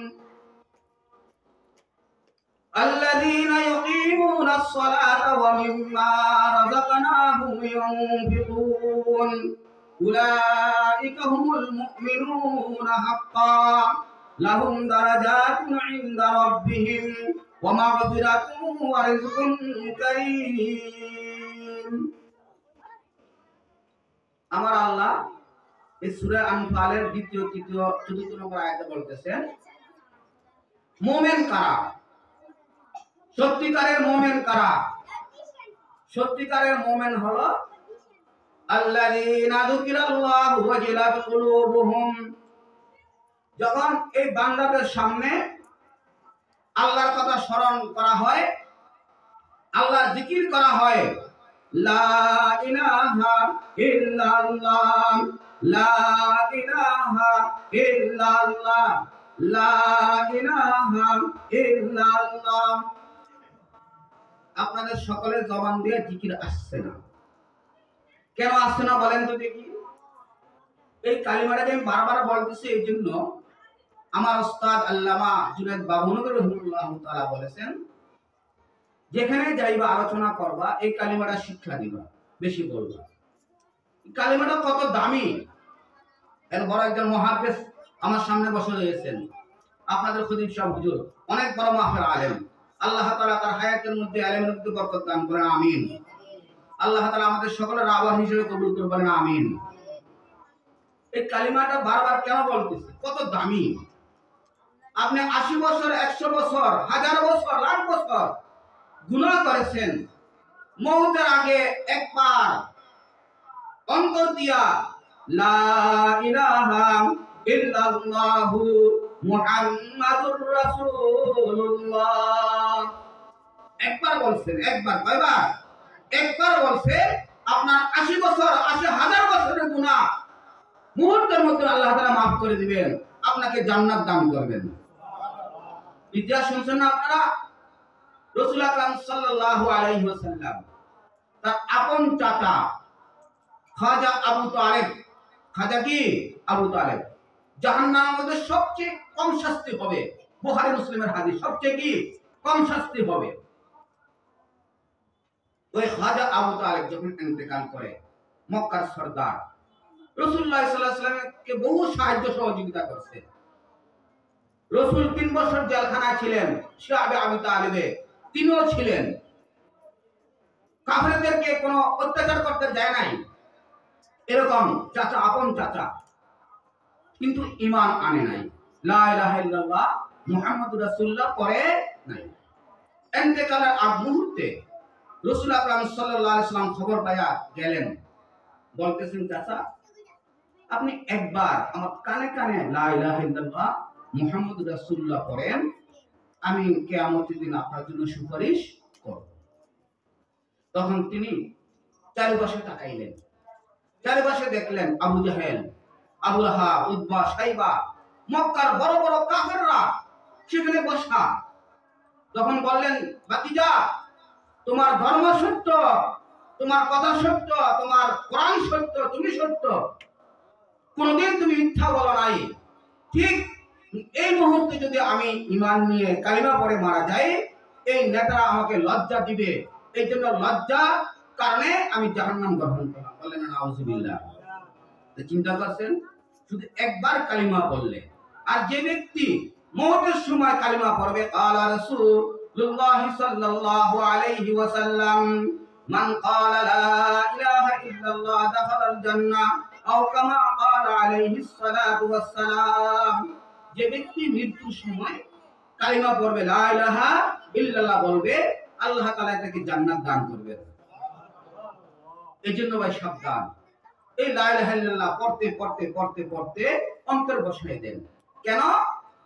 الذين يقيمون الصلاة ومما رزقناهم ينفقون أولئك هم المؤمنون حقا لهم درجات عند ربهم ومغفرة ورزق كريم। আমার আল্লাহ এই সূরা আনফালের 2, 3, 4 নম্বর আয়াতে বলতেছেন, মুমিন কারা, সত্যিকারের মুমিন কারা? সত্যিকারের মুমিন হলো আল্লাযীনা যুকিরাল্লাহু ওয়াজিলাত কুলুবুহুম, যখন এই বান্দাদের সামনে আল্লাহর কথা স্মরণ করা হয়, আল্লাহর জিকির করা হয়, লা ইলাহা ইল্লাল্লাহ, লা ইলাহা ইল্লাল্লাহ, লা ইলাহা ইল্লাল্লাহ। আপনাদের সকলের জবান দিয়ে জিকির আসছে না, কেন আসছে না বলেন তো দেখি? এই কালিমাটাকে আমি বারবার বলতেছি এই জন্য, আমার ওস্তাদ আল্লামা জুনায়েদ বাবুনগর রাহিমাহুল্লাহ তাআলা বলেছেন, যেখানে যাইবা আলোচনা করবা এই কালিমাটা শিক্ষা দিবা, বেশি বলবা। এই কালিমাটা কত দামি, এর বড় একজন মুহাদ্দিস আমার সামনে বসে রয়েছেন, আপনাদের খতিব সাহেব হুজুর, অনেক বড় মাহফিল আলেম। আল্লাহ তাআলা তার হায়াতের মধ্যে ইলমের মধ্যে বরকত দান করেন, আমিন। আল্লাহ তাআলা আমাদের সকলের আওয়াজ হিসেবে কবুল করবেন, আমিন। এই কালিমাটা বারবার কেন বলতেছে, কত দামি। আপনি 80 বছর, 100 বছর, 1000 বছর, লাখ বছর গুনাহ করেছেন, মওতের আগে একবার অন্তর দিয়া লা ইলাহা ইল্লাল্লাহু মুহাম্মাদুর রাসূলুল্লাহ একবার বলছেন, একবার, কয়বার? একবার বলছেন, আপনার 80 বছর, 80,000 বছরের গুনাহ মুহূর্তের মধ্যে আল্লাহ তাআলা maaf করে দিবেন, আপনাকে জান্নাত দান করবেন। ইতিহাস শুনছেন না আপনারা? রাসূল আকরাম সাল্লাল্লাহু আলাইহি ওয়াসাল্লাম তার আপন চাচা খাজা আবু তালেব, খাজা কি? আবু তালেব, জাহান্নামের মধ্যে সবচেয়ে কম শাস্তি হবে, বুখারী মুসলিমের হাদিস, সবচেয়ে কি কম শাস্তি হবে। ওই খাজা আবু তালেব যখন ইন্তেকাল করে, মক্কার সরদার রাসূলুল্লাহ সাল্লাল্লাহু আলাইহি ওয়াসাল্লামকে বহু সাহায্য সহযোগিতা করছে। রাসূল 3 বছর জেলখানায় ছিলেন, শাবে আবু তালেবে তিনিও ছিলেন। কাফেরদেরকে কোনো অত্যাচার করতে দেয় নাই, এরকম চাচা, আপন চাচা, কিন্তু ঈমান আনে নাই, লা ইলাহা ইল্লাল্লাহ মুহাম্মাদুর রাসূলুল্লাহ পড়ে নাই। ইন্তেকালের আগ মুহূর্তে রাসূল আকরাম সাল্লাল্লাহু আলাইহি ওয়াসাল্লাম খবর পায়া গেলেন, বলতেছেন, চাচা আপনি একবার আমার কানে কানে লা ইলাহা ইল্লাল্লাহ মুহাম্মাদুর রাসূলুল্লাহ পড়েন, আমি কিয়ামতের দিন আপনার জন্য সুপারিশ করব। তখন তিনি চারিপাশে তাকাইলেন, চারিপাশে দেখলেন আবু জাহেল, আবু লাহাব, উতবা, শাইবা, মক্কার বড় বড় কাফেররা সেখানে বসা। তখন বললেন, ভাতিজা তোমার ধর্ম সত্য, তোমার কথা সত্য, তোমার কোরআন সত্য, তুমি সত্য, কোনদিন তুমি মিথ্যা বলো নাই। ঠিক এই মুহূর্তে যদি আমি ঈমান নিয়ে কালিমা পড়ে মারা যাই, এই নেতারা আমাকে লজ্জা দিবে, এই জন্য লজ্জা কারণে আমি জাহান্নাম গ্রহণ করলাম। বললেন নাউযুবিল্লাহ। চিন্তা করছেন, শুধু একবার কালিমা পড়লে। আর যে ব্যক্তি মওতের সময় কালিমা পড়বে, ক্বালা রাসূলুল্লাহ সাল্লাল্লাহু আলাইহি ওয়াসাল্লাম, মান ক্বালা লা ইলাহা ইল্লাল্লাহ দাখালাল জান্নাহ আও কামা ক্বালা আলাইহিস সালাতু ওয়াস সালাম। যে ব্যক্তি মৃত্যুর সময় কালিমা পড়বে, লা ইলাহা ইল্লাল্লাহ বলবে, আল্লাহ তাআলা তাকে জান্নাত দান করবে। এজন্য ভাই সাবধান, এই লা ইলাহা ইল্লাল্লাহ পড়তে পড়তে পড়তে পড়তে অন্তর বসায় দেন। কেন?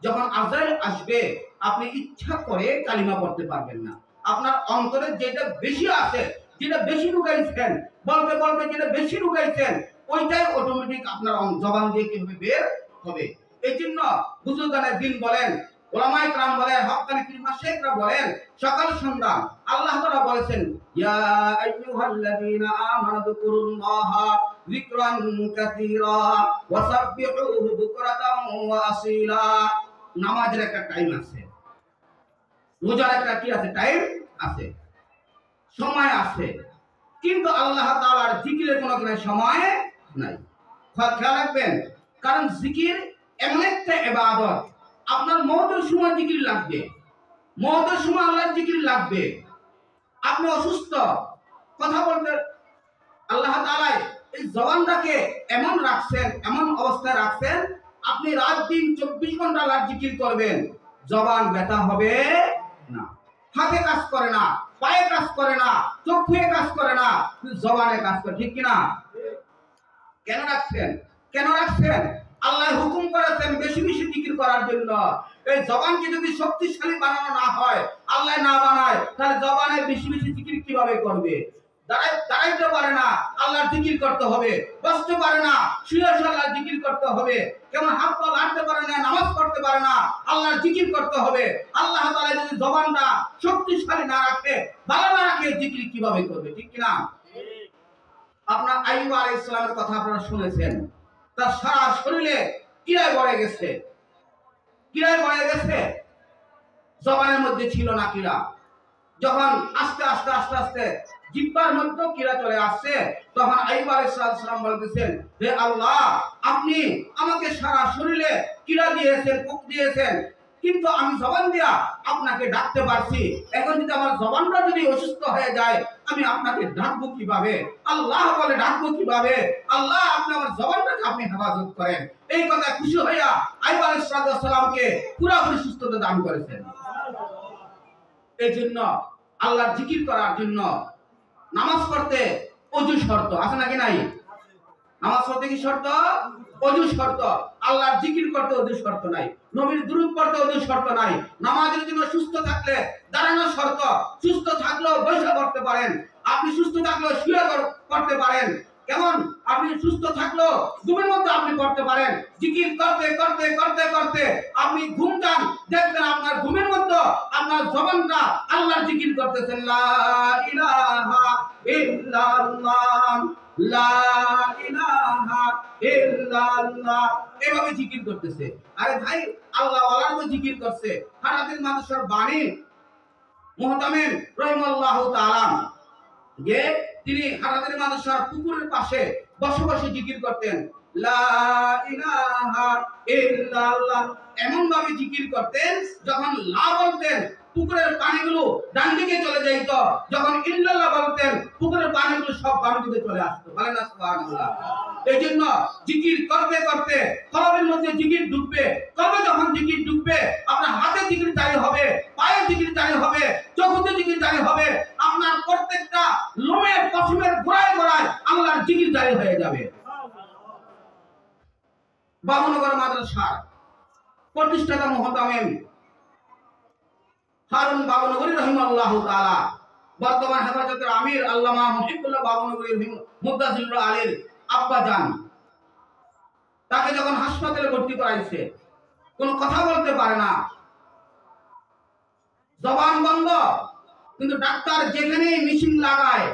যখন আজাল আসবে আপনি ইচ্ছা করে কালিমা পড়তে পারবেন না। আপনার অন্তরে যেটা বেশি আছে, যেটা বেশি ঢুকাইছেন, বলতে বলতে যেটা বেশি ঢুকাইছেন, ওইটাই অটোমেটিক আপনার জবান দিয়ে কিভাবে বের হবে। এই জন্য বুজুর্গানের দিন বলেন, ওলামায়ে কেরাম বলেন, হক্কানি পীর মাশায়েখরা বলেন, সকাল সন্ধ্যা আল্লাহ তাআলা বলেছেন, ইয়া আইয়ুহাল্লাযীনা আমানু যকুরুল্লাহা যিকরান কাসীরা ওয়া সাব্বিহুহু বুকরাতান ওয়া আসীলা। নামাজের একটা টাইম আছে, রোজার একটা কি আছে, টাইম আছে, সময় আছে, কিন্তু আল্লাহ তাআলার জিকিরের কোনো সময় নাই। খেয়াল রাখবেন, কারণ জিকির এমন একটা ইবাদত, আপনার মওতের সময় জিকির লাগবে, মওতের সময় আল্লাহর জিকির লাগবে। আপনি অসুস্থ, কথা বলতে আল্লাহ তাআলা এই জবানটাকে এমন রাখছেন, এমন অবস্থায় রাখছেন, আপনি রাত দিন 24 ঘন্টা আল্লাহর জিকির করবেন, জবান ব্যথা হবে না, হাতে কাজ করে না, পায়ে কাজ করে না, চোখে কাজ করে না, জবানে কাজ করে। ঠিক কিনা? কেন রাখছেন? কেন রাখছেন? আল্লাহ হুকুম করেছেন বেশি বেশি জিকির করার জন্য। এই জবানকে যদি শক্তিশালী বানানো না হয়, আল্লাহ না বানায়, তাহলে জবানে বেশি বেশি জিকির কিভাবে করবে? দাঁড়াইতে পারে না, আল্লাহর জিকির করতে হবে। বসতে পারে না, শুয়ে শুয়ে আল্লাহর জিকির করতে হবে। কেমন হাত পা লাড়তে পারে না, নামাজ পড়তে পারে না, আল্লাহর জিকির করতে হবে। আল্লাহ তাআলা যদি জবানটা শক্তিশালী না রাখে, ভালো না রাখে, জিকির কিভাবে করবে? ঠিক কিনা? আপনার আইয়ুব আলাইহিস সালামের কথা আপনারা শুনেছেন, তার সারা শরীরে কিরায় ভরে গেছে, কিরায় ভরে গেছে, জবানের মধ্যে ছিল না কিরা। যখন আস্তে আস্তে আস্তে আস্তে জিহ্বার মধ্যে কিরা চলে আসছে, তখন আইয়ুব আলাইহিস সালাম বলতেছেন, হে আল্লাহ, আপনি আমাকে সারা শরীরে কিরা দিয়েছেন, পোক দিয়েছেন, কিন্তু আমি জবান দিয়া আপনাকে ডাকতে পারছি। এখন যদি আমার জবানটা যদি অসুস্থ হয়ে যায়, আমি আপনাকে ডাকবো কিভাবে? আল্লাহ বলে, ডাকবো কিভাবে? আল্লাহ, আপনি আমার জবানটাকে আপনি হেফাজত করেন। এই কথা খুশি হইয়া আইয়ুব আলাইহিস সালামকে পুরোপুরি সুস্থতা দান করেছেন। এই জন্য আল্লাহর জিকির করার জন্য নামাজ পড়তে ওযু শর্ত আছে নাকি নাই? নামাজ পড়তে কি শর্ত? ওযু শর্ত। আল্লাহর জিকির করতে ওযু শর্ত নাই। নবীর দুরূদ পড়তে ওযু শর্ত নাই। নামাজের জন্য সুস্থ থাকলে দাঁড়ানো শর্ত। সুস্থ থাকলেও বসে করতে পারেন, আপনি সুস্থ থাকলেও শুয়ে করতে পারেন। কেমন? আপনি সুস্থ থাকলেও ঘুমের মধ্যে আপনি করতে পারেন। জিকির করতে করতে করতে করতে আপনি ঘুম যান, দেখবেন আপনার ঘুমের মধ্যে আপনার জবানটা আল্লাহর জিকির করতেছেন, লা ইলাহা ইল্লাল্লাহ, লা ইলাহা ইল্লাল্লাহ, এভাবে জিকির করতেছে। আরে ভাই, আল্লাহ ওয়ালার তো জিকির করছে। হারাতিল মানুষের বাণী মুহতামিম রাহিমাহুল্লাহু তাআলা, যে তিনি হারাতিল মানুষের পুকুরের পাশে বসে বসে জিকির করতেন, লা ইলাহা ইল্লাল্লাহ, এমন ভাবে জিকির করতেন, যখন লা বলতেন পুকুরের পানিগুলো ডান দিকে চলে যাইত, যখন ইল্লাল্লাহ বলতেন পুকুরের পানিগুলো সব বাম দিকে চলে আসতো। বলেন না সুবহানাল্লাহ। এই জন্য জিকির করতে করতে কলবের মধ্যে জিকির ঢুকবে। কলবে যখন জিকির ঢুকবে, আপনার হাতে জিকির জারি হবে, পায়ে জিকির জারি হবে, চোখে জিকির জারি হবে, আপনার প্রত্যেকটা লোমের পশমের গোড়ায় গোড়ায় আল্লাহর জিকির জারি হয়ে যাবে। বাবুনগর মাদ্রাসার প্রতিষ্ঠাতা মুহতামিম হারুন বাবুনগরী রাহিমাহুল্লাহু তাআলা, বর্তমান হেফাজতের আমির আল্লামা মুহিবুল্লাহ বাবুনগরী মুদাজ্জিলুল আলীর আব্বা জান, তাকে যখন হাসপাতালে ভর্তি করাইছে, কোনো কথা বলতে পারে না, জবান বন্ধ, কিন্তু ডাক্তার যেখানেই মেশিন লাগায়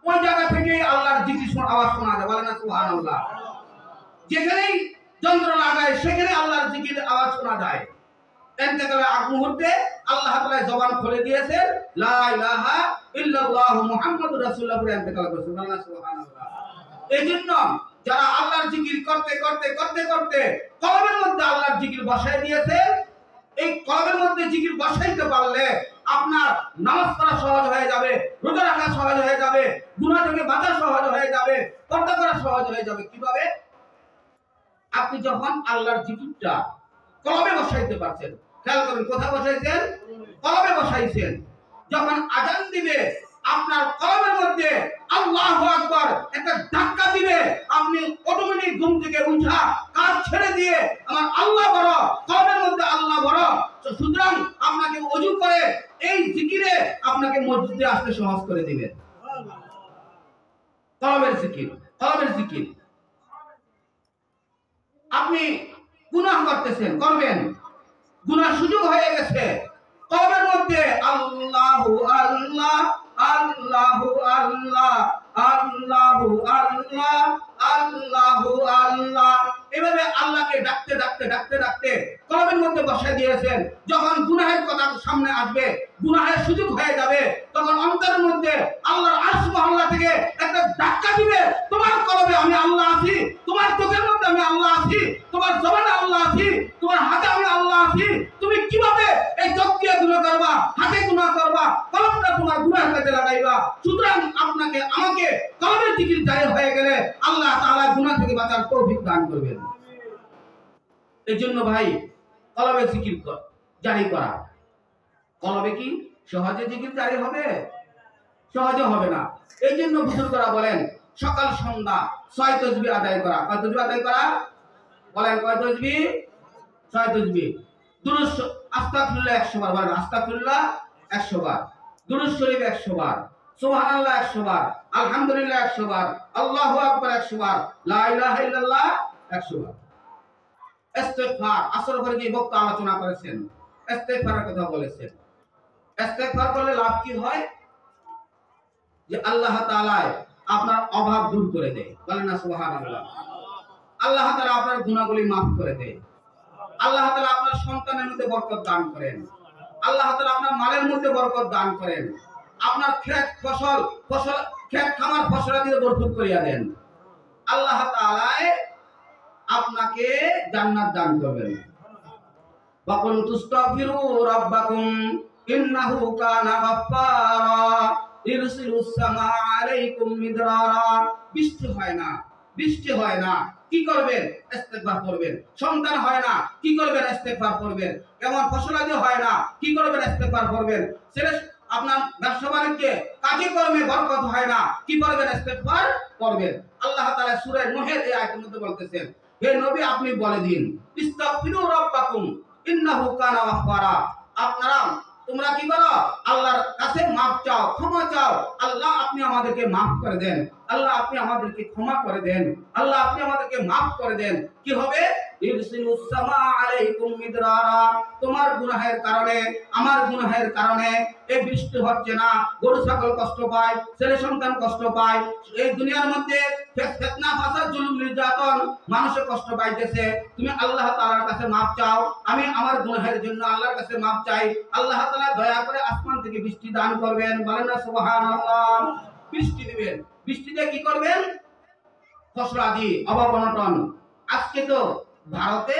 ওই জায়গা থেকেই আল্লাহর জিকির আওয়াজ শোনা যায়। বলেন না সুবহানাল্লাহ। যেখানেই যন্ত্র লাগায় সেখানে আল্লাহর জিকির আওয়াজ শোনা যায়। ইন্তেকালের আগ মুহূর্তে আল্লাহ তাআলা জবান খুলে দিয়েছেন, লা ইলাহা ইল্লাল্লাহ মুহাম্মাদুর রাসূলুল্লাহ বলে ইন্তেকাল করেছেন। বলেন না সুবহানাল্লাহ। এইজন্য যারা আল্লাহর জিকির করতে করতে করতে করতে কলবের মধ্যে আল্লাহর জিকির বসায় দিয়েছে, এই কলবের মধ্যে জিকির বসাইতে পারলে আপনার নামাজ পড়া সহজ হয়ে যাবে, রোজা রাখা সহজ হয়ে যাবে, গুনাহ থেকে বাঁচা সহজ হয়ে যাবে, পর্দা করা সহজ হয়ে যাবে। কিভাবে? আপনি যখন আল্লাহর জিকিরটা কলবে বসাইতে পারছেন, খেয়াল করুন কোথায় বসাইছেন? কলবে বসাইছেন। যখন আজান দিবে আপনার কলবের মধ্যে আল্লাহু আকবার একটা ধাক্কা দিবে, আপনি অটোমেটিক ঘুম থেকে উঠা কাজ ছেড়ে দিয়ে আমার আল্লাহ বড়, কলবের মধ্যে আল্লাহ বড়। সুতরাং আপনাকে ওযু করে এই জিকিরে আপনাকে মসজিদে আসতে সহজ করে দিবেন। কলবের জিকির, কলবের জিকির। আপনি গুনাহ করতেছেন, করবেন, গুনাহ সুযোগ হয়ে গেছে, কলবের মধ্যে আল্লাহু আল্লাহ আল্লাহু আল্লাহ আল্লাহু আল্লাহ আল্লাহু আল্লাহ এভাবে আল্লাহকে ডাকতে ডাকতে ডাকতে ডাকতে কলবের মধ্যে বসায় দিয়েছেন। যখন গুনাহের কথা সামনে আসবে, গুনাহের সুযোগ হয়ে যাবে, তখন অন্তরের মধ্যে আল্লাহর আরশ মহল্লা থেকে একটা ধাক্কা দিবে, তোমার কলবে আমি আল্লাহ আছি, তোমার চোখের মধ্যে আমি আল্লাহ আছি, তোমার জবানে আল্লাহ আছি, তোমার হাতে আমি আল্লাহ আছি। তুমি কিভাবে এই চোখ দিয়ে গুনাহ করবা, হাতে গুনাহ করবা, কলবটা তোমার গুনাহের কাজে লাগাইবা? সুতরাং আপনাকে আমাকে কলবের জিকির জারি হয়ে গেলে আল্লাহ তাআলা গুনাহ থেকে বাঁচার তৌফিক দান করবেন। এই জন্য ভাই কলবে জিকির জারি করা। কলবে কি সহজে জিকির জারি হবে? সহজে হবে না। এই জন্য বুজুর্গরা বলেন সকাল সন্ধ্যা 6 তাসবিহ আদায় করা। কয় তাসবিহ আদায় করা? বলেন কয় তাসবিহ? 6 তাসবিহ। দুরূদ আস্তাগফিরুল্লাহ 100 বার, বলেন আস্তাগফিরুল্লাহ 100 বার, দুরূদ শরীফ 100 বার, সুবহানাল্লাহ 100 বার, আলহামদুলিল্লাহ 100 বার, আল্লাহু আকবার 100 বার, লা ইলাহা ইল্লাল্লাহ 100 বার। ইস্তেগফার, আসর করে যে বক্তা আলোচনা করেছেন, ইস্তেগফারের কথা বলেছেন। ইস্তেগফার করলে লাভ কি হয়? যে আল্লাহ তাআলা আপনার অভাব দূর করে দেয়, বলেন না সুবহানাল্লাহ। আল্লাহ তাআলা আপনার গুনাহগুলি maaf করে দেয়। আল্লাহ তাআলা আপনার সন্তানের মধ্যে বরকত দান করেন। আল্লাহ তাআলা আপনার মালের মধ্যে বরকত দান করেন। আপনার ক্ষেত ফসল ক্ষেত খামার ফসলাদি বরকত করিয়া দেন। আল্লাহ তাআলা আপনাকে জান্নাত দান করবেন। ওয়া কুল তুস্তাগফিরু রাব্বাকুম ইন্নাহু কানা গাফফারা ইরসিলুস সামাআ আলাইকুম মিদরারা। বৃষ্টি হয় না, বৃষ্টি হয় না, কি করবেন? ইস্তেগফার করবেন। সন্তান হয় না, কি করবেন? ইস্তেগফার করবেন। কেমন ফসলাদি হয় না, কি করবেন? ইস্তেগফার করবেন। ছেলে আপনার ব্যবসা বাণিজ্যে কাজে কর্মে বরকত হয় না, কি করবেন? ইস্তেগফার করবেন। আল্লাহ তাআলা সূরা নূহের এই আয়াতের মধ্যে বলতেছেন, হে নবী আপনি বলে দিন ইস্তাগফিরু রাব্বাকুম ইন্নাহু কানা গাফফারা। আপনারা তোমরা কি করো? আল্লাহর কাছে মাফ চাও, ক্ষমা চাও। আল্লাহ আপনি আমাদেরকে মাফ করে দেন, আল্লাহ আপনি আমাদেরকে ক্ষমা করে দেন, আল্লাহ আপনি আমাদেরকে মাফ করে দেন। কি হবে? ইরসিলুস সামাআ আলাইকুম মিদরারা। তোমার গুনাহের কারণে, আমার গুনাহের কারণে এই বৃষ্টি হচ্ছে না, গরু ছাগল কষ্ট পায়, ছেলে সন্তান কষ্ট পায়, এই দুনিয়ার মধ্যে ফিতনা ফাসাদ জুলুম নির্যাতন মানুষে কষ্ট পাইতেছে। তুমি আল্লাহ তাআলার কাছে মাফ চাও, আমি আমার গুনাহের জন্য আল্লাহর কাছে মাফ চাই। আল্লাহ তাআলা দয়া করে আসমান থেকে বৃষ্টি দান করবেন, বলেন না সুবহানাল্লাহ। বৃষ্টি দিবেন। বৃষ্টিতে কি করবেন? ফসলাদি অভাব অনটন। আজকে তো ভারতে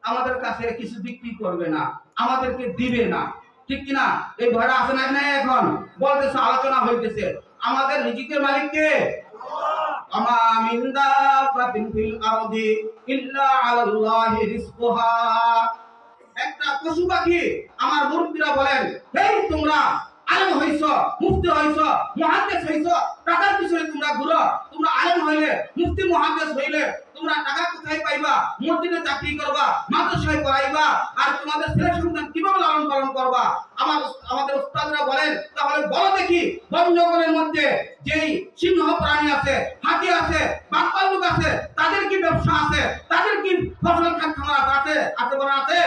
আমাদের কাছে কিছু বিক্রি করবে না, আমাদেরকে দিবে না, ঠিক কিনা? এই ভয়টা আছে না? এখন বলতেছে, আলোচনা হইতেছে, আমাদের রিজিকের মালিক কে? আমা মিন দাব্বাতিন ফিল আরদি ইল্লা আলাল্লাহি রিজকুহা। একটা পশু পাখি, আমার মুরব্বিরা বলেন, এই তোমরা আলেম হইছো, মুফতি হইছো, মুহাদ্দিস হইছো, টাকার পিছনে তোমরা ঘুরো। তোমরা আলেম হইলে, মুফতি মুহাদ্দিস হইলে তোমরা টাকা কোথায় পাইবা? মসজিদে চাকরি করবা, মাদ্রাসায় পড়াইবা, আর তোমাদের ছেলে সন্তান কিভাবে লালন পালন করবা? আমাদের উস্তাদরা বলেন, তাহলে বলো দেখি, বন জঙ্গলের মধ্যে যেই সিংহ প্রাণী আছে, হাতি আছে, বাঘ ভাল্লুক আছে, তাদের কি ব্যবসা আছে? তাদের কি ফসল খাত খামার আছে? আছে বলা আছে?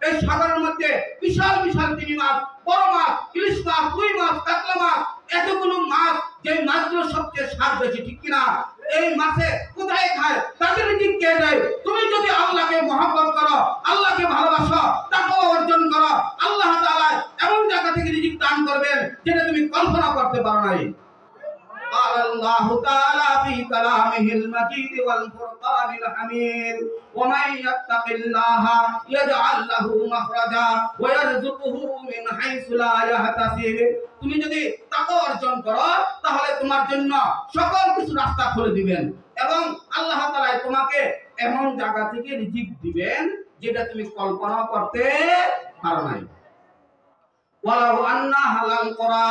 এই সাগরের মধ্যে বিশাল বিশাল তিমি মাছ, বড় মাছ, ইলিশ মাছ, রুই মাছ, কাতলা মাছ, এতগুলো মাছ, যে মাছগুলো সবচেয়ে স্বাদ বেশি, ঠিক কিনা? এই মাছে কোথায় খায়? তাদের রিজিক কে দেয়? তুমি যদি আল্লাহকে মহব্বত করো, আল্লাহকে ভালোবাসো, তাকওয়া অর্জন করো, আল্লাহ তাআলা এমন জায়গা থেকে রিজিক দান করবেন যেটা তুমি কল্পনা করতে পারো নাই। আল্লাহু তাআলা ফি কালামিহিল মাজিদ ওয়াল ফুরকানিল হামিদ ওয়া মান ইয়াত্তাকিল্লাহা ইয়াজআল লাহু মাখরাজা ওয়া ইয়ারযুকুহু মিন হাইসু লা ইয়াহতাসিব। তুমি যদি তাকওয়া অর্জন করো তাহলে তোমার জন্য সকল কিছু রাস্তা খুলে দিবেন এবং আল্লাহ তাআলা তোমাকে এমন জায়গা থেকে রিজিক দিবেন যেটা তুমি কল্পনা করতে পারো নাই। ওয়ালাউ আন্না হালাল কুরা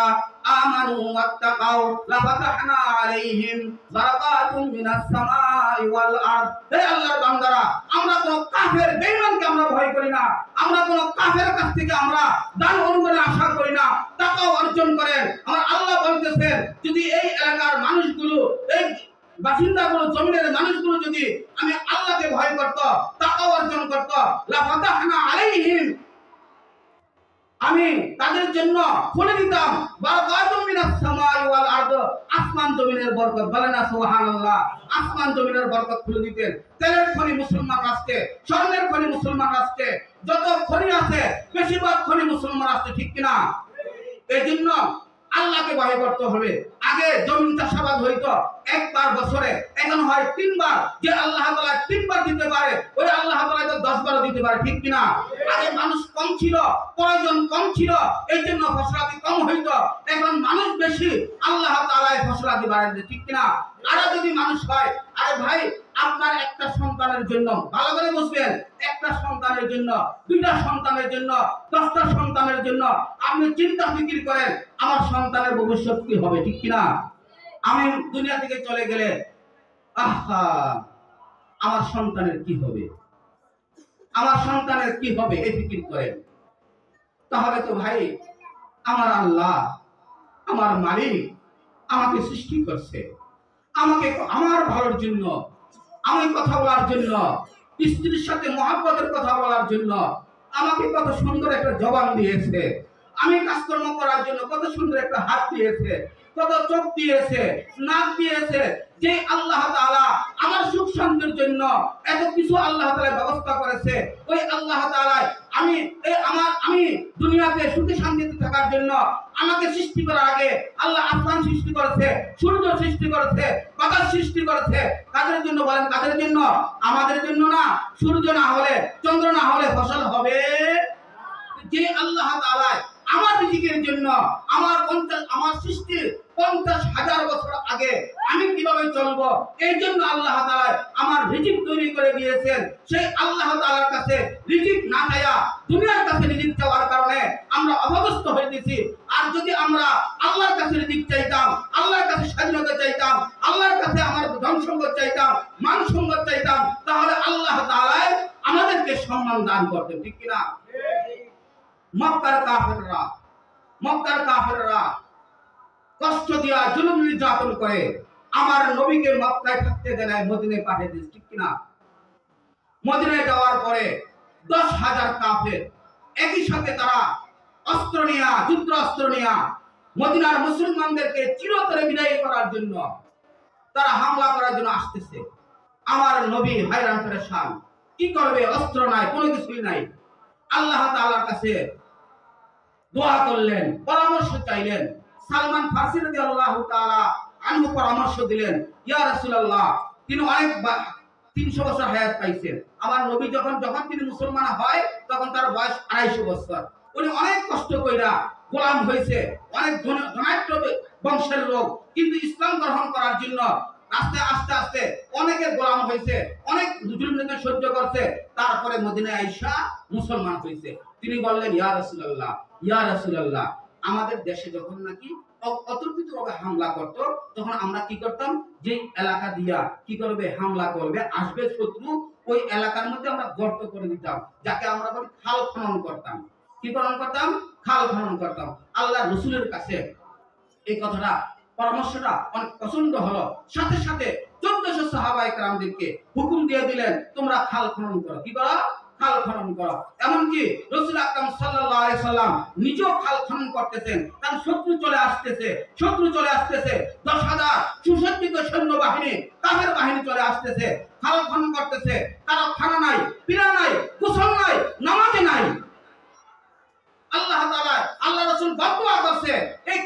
আমানু ওয়াত্তাকাউ লাফাতাহনা আলাইহিম বারাকাতুম মিনাস সামাই ওয়াল আরদ। হে আল্লাহর বান্দারা, আমরা কোন কাফের বেঈমানকে আমরা ভয় করি না, আমরা কোন কাফের কাছ থেকে আমরা দান অনুদানের আশা করি না। তাকওয়া অর্জন করেন। আমার আল্লাহ বলতেছেন, যদি এই এলাকার মানুষগুলো, এই বাসিন্দাগুলো, জমিনের মানুষগুলো যদি আমি আল্লাহকে ভয় করত, তাকওয়া অর্জন করত, লাফাতাহনা আলাইহিম, আমি তাদের জন্য খুলে দিতাম বারাকাতুম মিনাস সামাই ওয়াল আরদ, আসমান জমিনের বরকত। বলেন না সুবহানাল্লাহ। আসমান জমিনের বরকত খুলে দিতেন। তেলের খনি মুসলমান রাষ্ট্রে, স্বর্ণের খনি মুসলমান রাষ্ট্রে, যত খনি আছে বেশিরভাগ খনি মুসলমান রাষ্ট্রে, ঠিক কিনা? এই জন্য আল্লাহকে ভয় করতে হবে। আগে জমিন চাষাবাদ হইতো একবার বছরে, এখন হয় তিনবার। যে আল্লাহ তাআলা তিনবার দিতে পারে ওই আল্লাহ তাআলা তো 10 বার দিতে পারে, ঠিক কিনা? আগে মানুষ কম ছিল, প্রয়োজন কম ছিল, এই জন্য ফসলাদি কম হইতো। এখন মানুষ বেশি, আল্লাহ তাআলা ফসলাদি বাড়ায়, ঠিক কিনা? আর যদি মানুষ হয়, আরে ভাই আপনার একটা সন্তানের জন্য, ভালো করে বুঝবেন, একটা সন্তানের জন্য, দুইটা সন্তানের জন্য, 10টা সন্তানের জন্য আপনি চিন্তা ফিকির করেন আমার সন্তানের ভবিষ্যৎ কি হবে, ঠিক কিনা? আমি দুনিয়া থেকে চলে গেলে আহা আমার সন্তানের কি হবে, আমার সন্তানের কি হবে, এই ফিকির করেন। তাহলে তো ভাই আমার আল্লাহ, আমার মালিক আমাকে সৃষ্টি করছে, আমাকে আমার ভালোর জন্য, আমি কথা বলার জন্য, স্ত্রীর সাথে মহব্বতের কথা বলার জন্য আমাকে কত সুন্দর একটা জবান দিয়েছে, আমি কাজকর্ম করার জন্য কত সুন্দর একটা হাত দিয়েছে, কত চোখ দিয়েছে, নাক দিয়েছে। যে আল্লাহ তাআলা আমার সুখ শান্তির জন্য এত কিছু আল্লাহ তাআলা ব্যবস্থা করেছে, ওই আল্লাহ তাআলা আমি দুনিয়াতে সুখে শান্তিতে থাকার জন্য আমাকে সৃষ্টি করার আগে আল্লাহ আসমান সৃষ্টি করেছে, সূর্য সৃষ্টি করেছে, বাতাস সৃষ্টি করেছে। কাদের জন্য বলেন? কাদের জন্য? আমাদের জন্য না। সূর্য না হলে, চন্দ্র না হলে ফসল হবে? যে আল্লাহ তাআলা আমার রিজিকের জন্য আমার সৃষ্টির 50,000 বছর আগে আমি কিভাবে চলবো এই জন্য আল্লাহ তাআলা আমার রিজিক তৈরি করে দিয়েছেন। সেই আল্লাহ তাআলার কাছে রিজিক না চাইয়া দুনিয়ার কাছে রিজিক চাওয়ার কারণে আমরা অবস্থ হয়েছি। আর যদি আমরা আল্লাহর কাছে রিজিক চাইতাম, আল্লাহর কাছে স্বাধীনতা চাইতাম, আল্লাহর কাছে আমার ধন সম্পদ চাইতাম, মান সম্পদ চাইতাম, তাহলে আল্লাহ তাআলা আমাদেরকে সম্মান দান করতেন, ঠিক কিনা? মক্কার কাফেররা কষ্ট দিয়া জুলুম নির্যাতন করে আমার নবীকে মক্কায় থাকতে দেয় নাই, মদিনায় পাঠিয়ে দিয়েছে, ঠিক কিনা? মদিনায় যাওয়ার পরে 10,000 কাফের একই সাথে তারা অস্ত্র নিয়া, যুদ্ধ অস্ত্র নিয়া মদিনার মুসলমানদেরকে চিরতরে বিদায় করার জন্য তারা হামলা করার জন্য আসতেছে। আমার নবী হায়রান পেরেশান, কি করবে? অস্ত্র নাই, কোনো কিছুই নাই। আল্লাহ তাআলার কাছে দোয়া করলেন, পরামর্শ চাইলেন। সালমান ফারসি রাদিয়াল্লাহু তাআলা আনহু পরামর্শ দিলেন, ইয়া রাসূলুল্লাহ, তিনি অনেক 300 বছর হায়াত পাইছেন। আমার নবী যখন তিনি মুসলমান হয় তখন তার বয়স 250 বছর। উনি অনেক কষ্ট কইরা গোলাম হয়েছে, অনেক ধনাঢ্য বংশের লোক, কিন্তু ইসলাম গ্রহণ করার জন্য আস্তে আস্তে অনেকে গোলাম হয়েছে, অনেক জুলুম সহ্য করছে, তারপরে মদিনায় আইসা মুসলমান হয়েছে। তিনি বললেন, ইয়া রাসূলুল্লাহ, আমাদের দেশে যখন নাকি অতর্কিতভাবে হামলা করতো তখন আমরা কি করতাম? যে এলাকা দিয়া কি করবে, হামলা করবে, আসবে শত্রু, ওই এলাকার মধ্যে আমরা গর্ত করে দিতাম, যাকে আমরা বলি খাল খনন করতাম। কি খনন করতাম? খাল খনন করতাম। আল্লাহ রাসূলের কাছে এই কথাটা, পরামর্শটা অনেক পছন্দ হলো। সাথে সাথে 1400 সাহাবায়ে কেরামদেরকে হুকুম দিয়ে দিলেন, তোমরা খাল খনন করো। কি করো? খাল খনন করো। এমনকি রাসূল আকরাম সাল্লাল্লাহু আলাইহি সাল্লাম নিজেও খাল খনন করতেছেন, কারণ শত্রু চলে আসতেছে। 10,000 সুসজ্জিত সৈন্যবাহিনী, কাফের বাহিনী চলে আসতেছে, খাল খনন করতেছে। কারো খানা নাই, পিরা নাই, গোসল নাই, নামাজ নাই। আল্লাহ তাআলা, আল্লাহ রাসূল বদদুয়া করছে, এই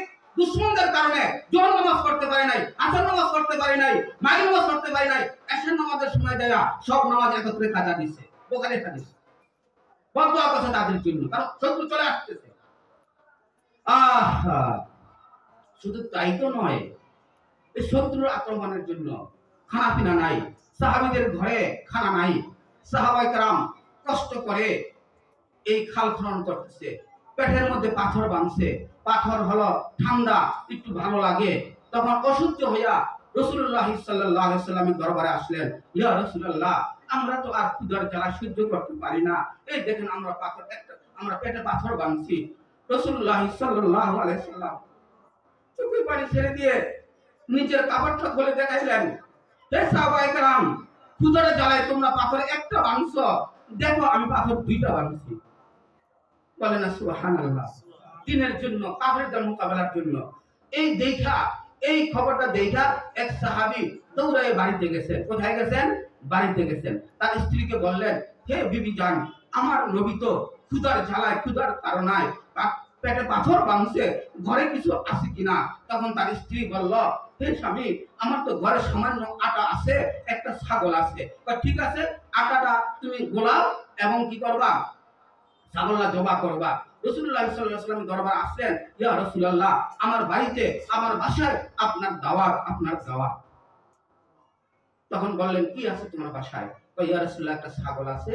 দুশমনদের কারণে জোহর নামাজ পড়তে পারি নাই, আসর নামাজ পড়তে পারি নাই, মাগরিব নামাজ পড়তে পারি নাই, এশার নামাজের সময় দেয়া সব নামাজ একত্রে কাজা দিছে, বুখারী হাদিস। বদদোয়া করছে তাদের জন্য, কারণ শত্রু চলে আসতেছে। আহা, শুধু তাই তো নয়, এই শত্রুর আক্রমণের জন্য খানা পিনা নাই, সাহাবীদের ঘরে খানা নাই, সাহাবায়ে কেরাম কষ্ট করে এই খাল খনন করতেছে, পেটের মধ্যে পাথর বাঁধছে, পাথর হলো ঠান্ডা, একটু ভালো লাগে, তখন অসহ্য হইয়া রাসূলুল্লাহ সাল্লাল্লাহু আলাইহি ওয়াসাল্লামের দরবারে আসলেন। ইয়া রাসূলুল্লাহ, আমরা তো আর ক্ষুধার জ্বালা সহ্য করতে পারি না, এই দেখেন আমরা পেটে পাথর বাঁধছি। রাসূলুল্লাহ সাল্লাল্লাহু আলাইহি ওয়াসাল্লাম চোখে পানি ছেড়ে দিয়ে নিচের কাপড়টা খুলে দেখাইলেন, হে সাহাবায়ে কেরাম, ক্ষুধার জ্বালায় তোমরা পাথর একটা বাঁধছো, দেখো আমি পাথর দুইটা বাঁধছি। বলে না সুবহানাল্লাহ। দিনের জন্য, কাফেরদের মোকাবেলার জন্য। এই খবরটা দেখা এক সাহাবী দৌড়ে বাড়িতে গেছেন। কোথায় গেছেন? বাড়িতে গেছেন। তার স্ত্রীকে বললেন, হে বিবি জান, আমার নবী তো ক্ষুধার জ্বালায়, ক্ষুধার তাড়নায় পেটে পাথর বাঁধছে, ঘরে কিছু আছে কিনা? তখন তার স্ত্রী বলল, হে স্বামী, আমার তো ঘরে সামান্য আটা আছে, একটা ছাগল আছে। ঠিক আছে, আটাটা তুমি গোলাও এবং কি করবা? ছাগলটা জবা করবা। রাসূলুল্লাহ সাল্লাল্লাহু আলাইহি ওয়াসাল্লাম দরবারে আসলেন, ইয়া রাসূলুল্লাহ, আমার বাড়িতে, আমার বাসায় আপনার দাওয়াত। তখন বললেন, কি আছে তোমার বাসায়? ইয়া রাসূলুল্লাহ, একটা ছাগল আছে,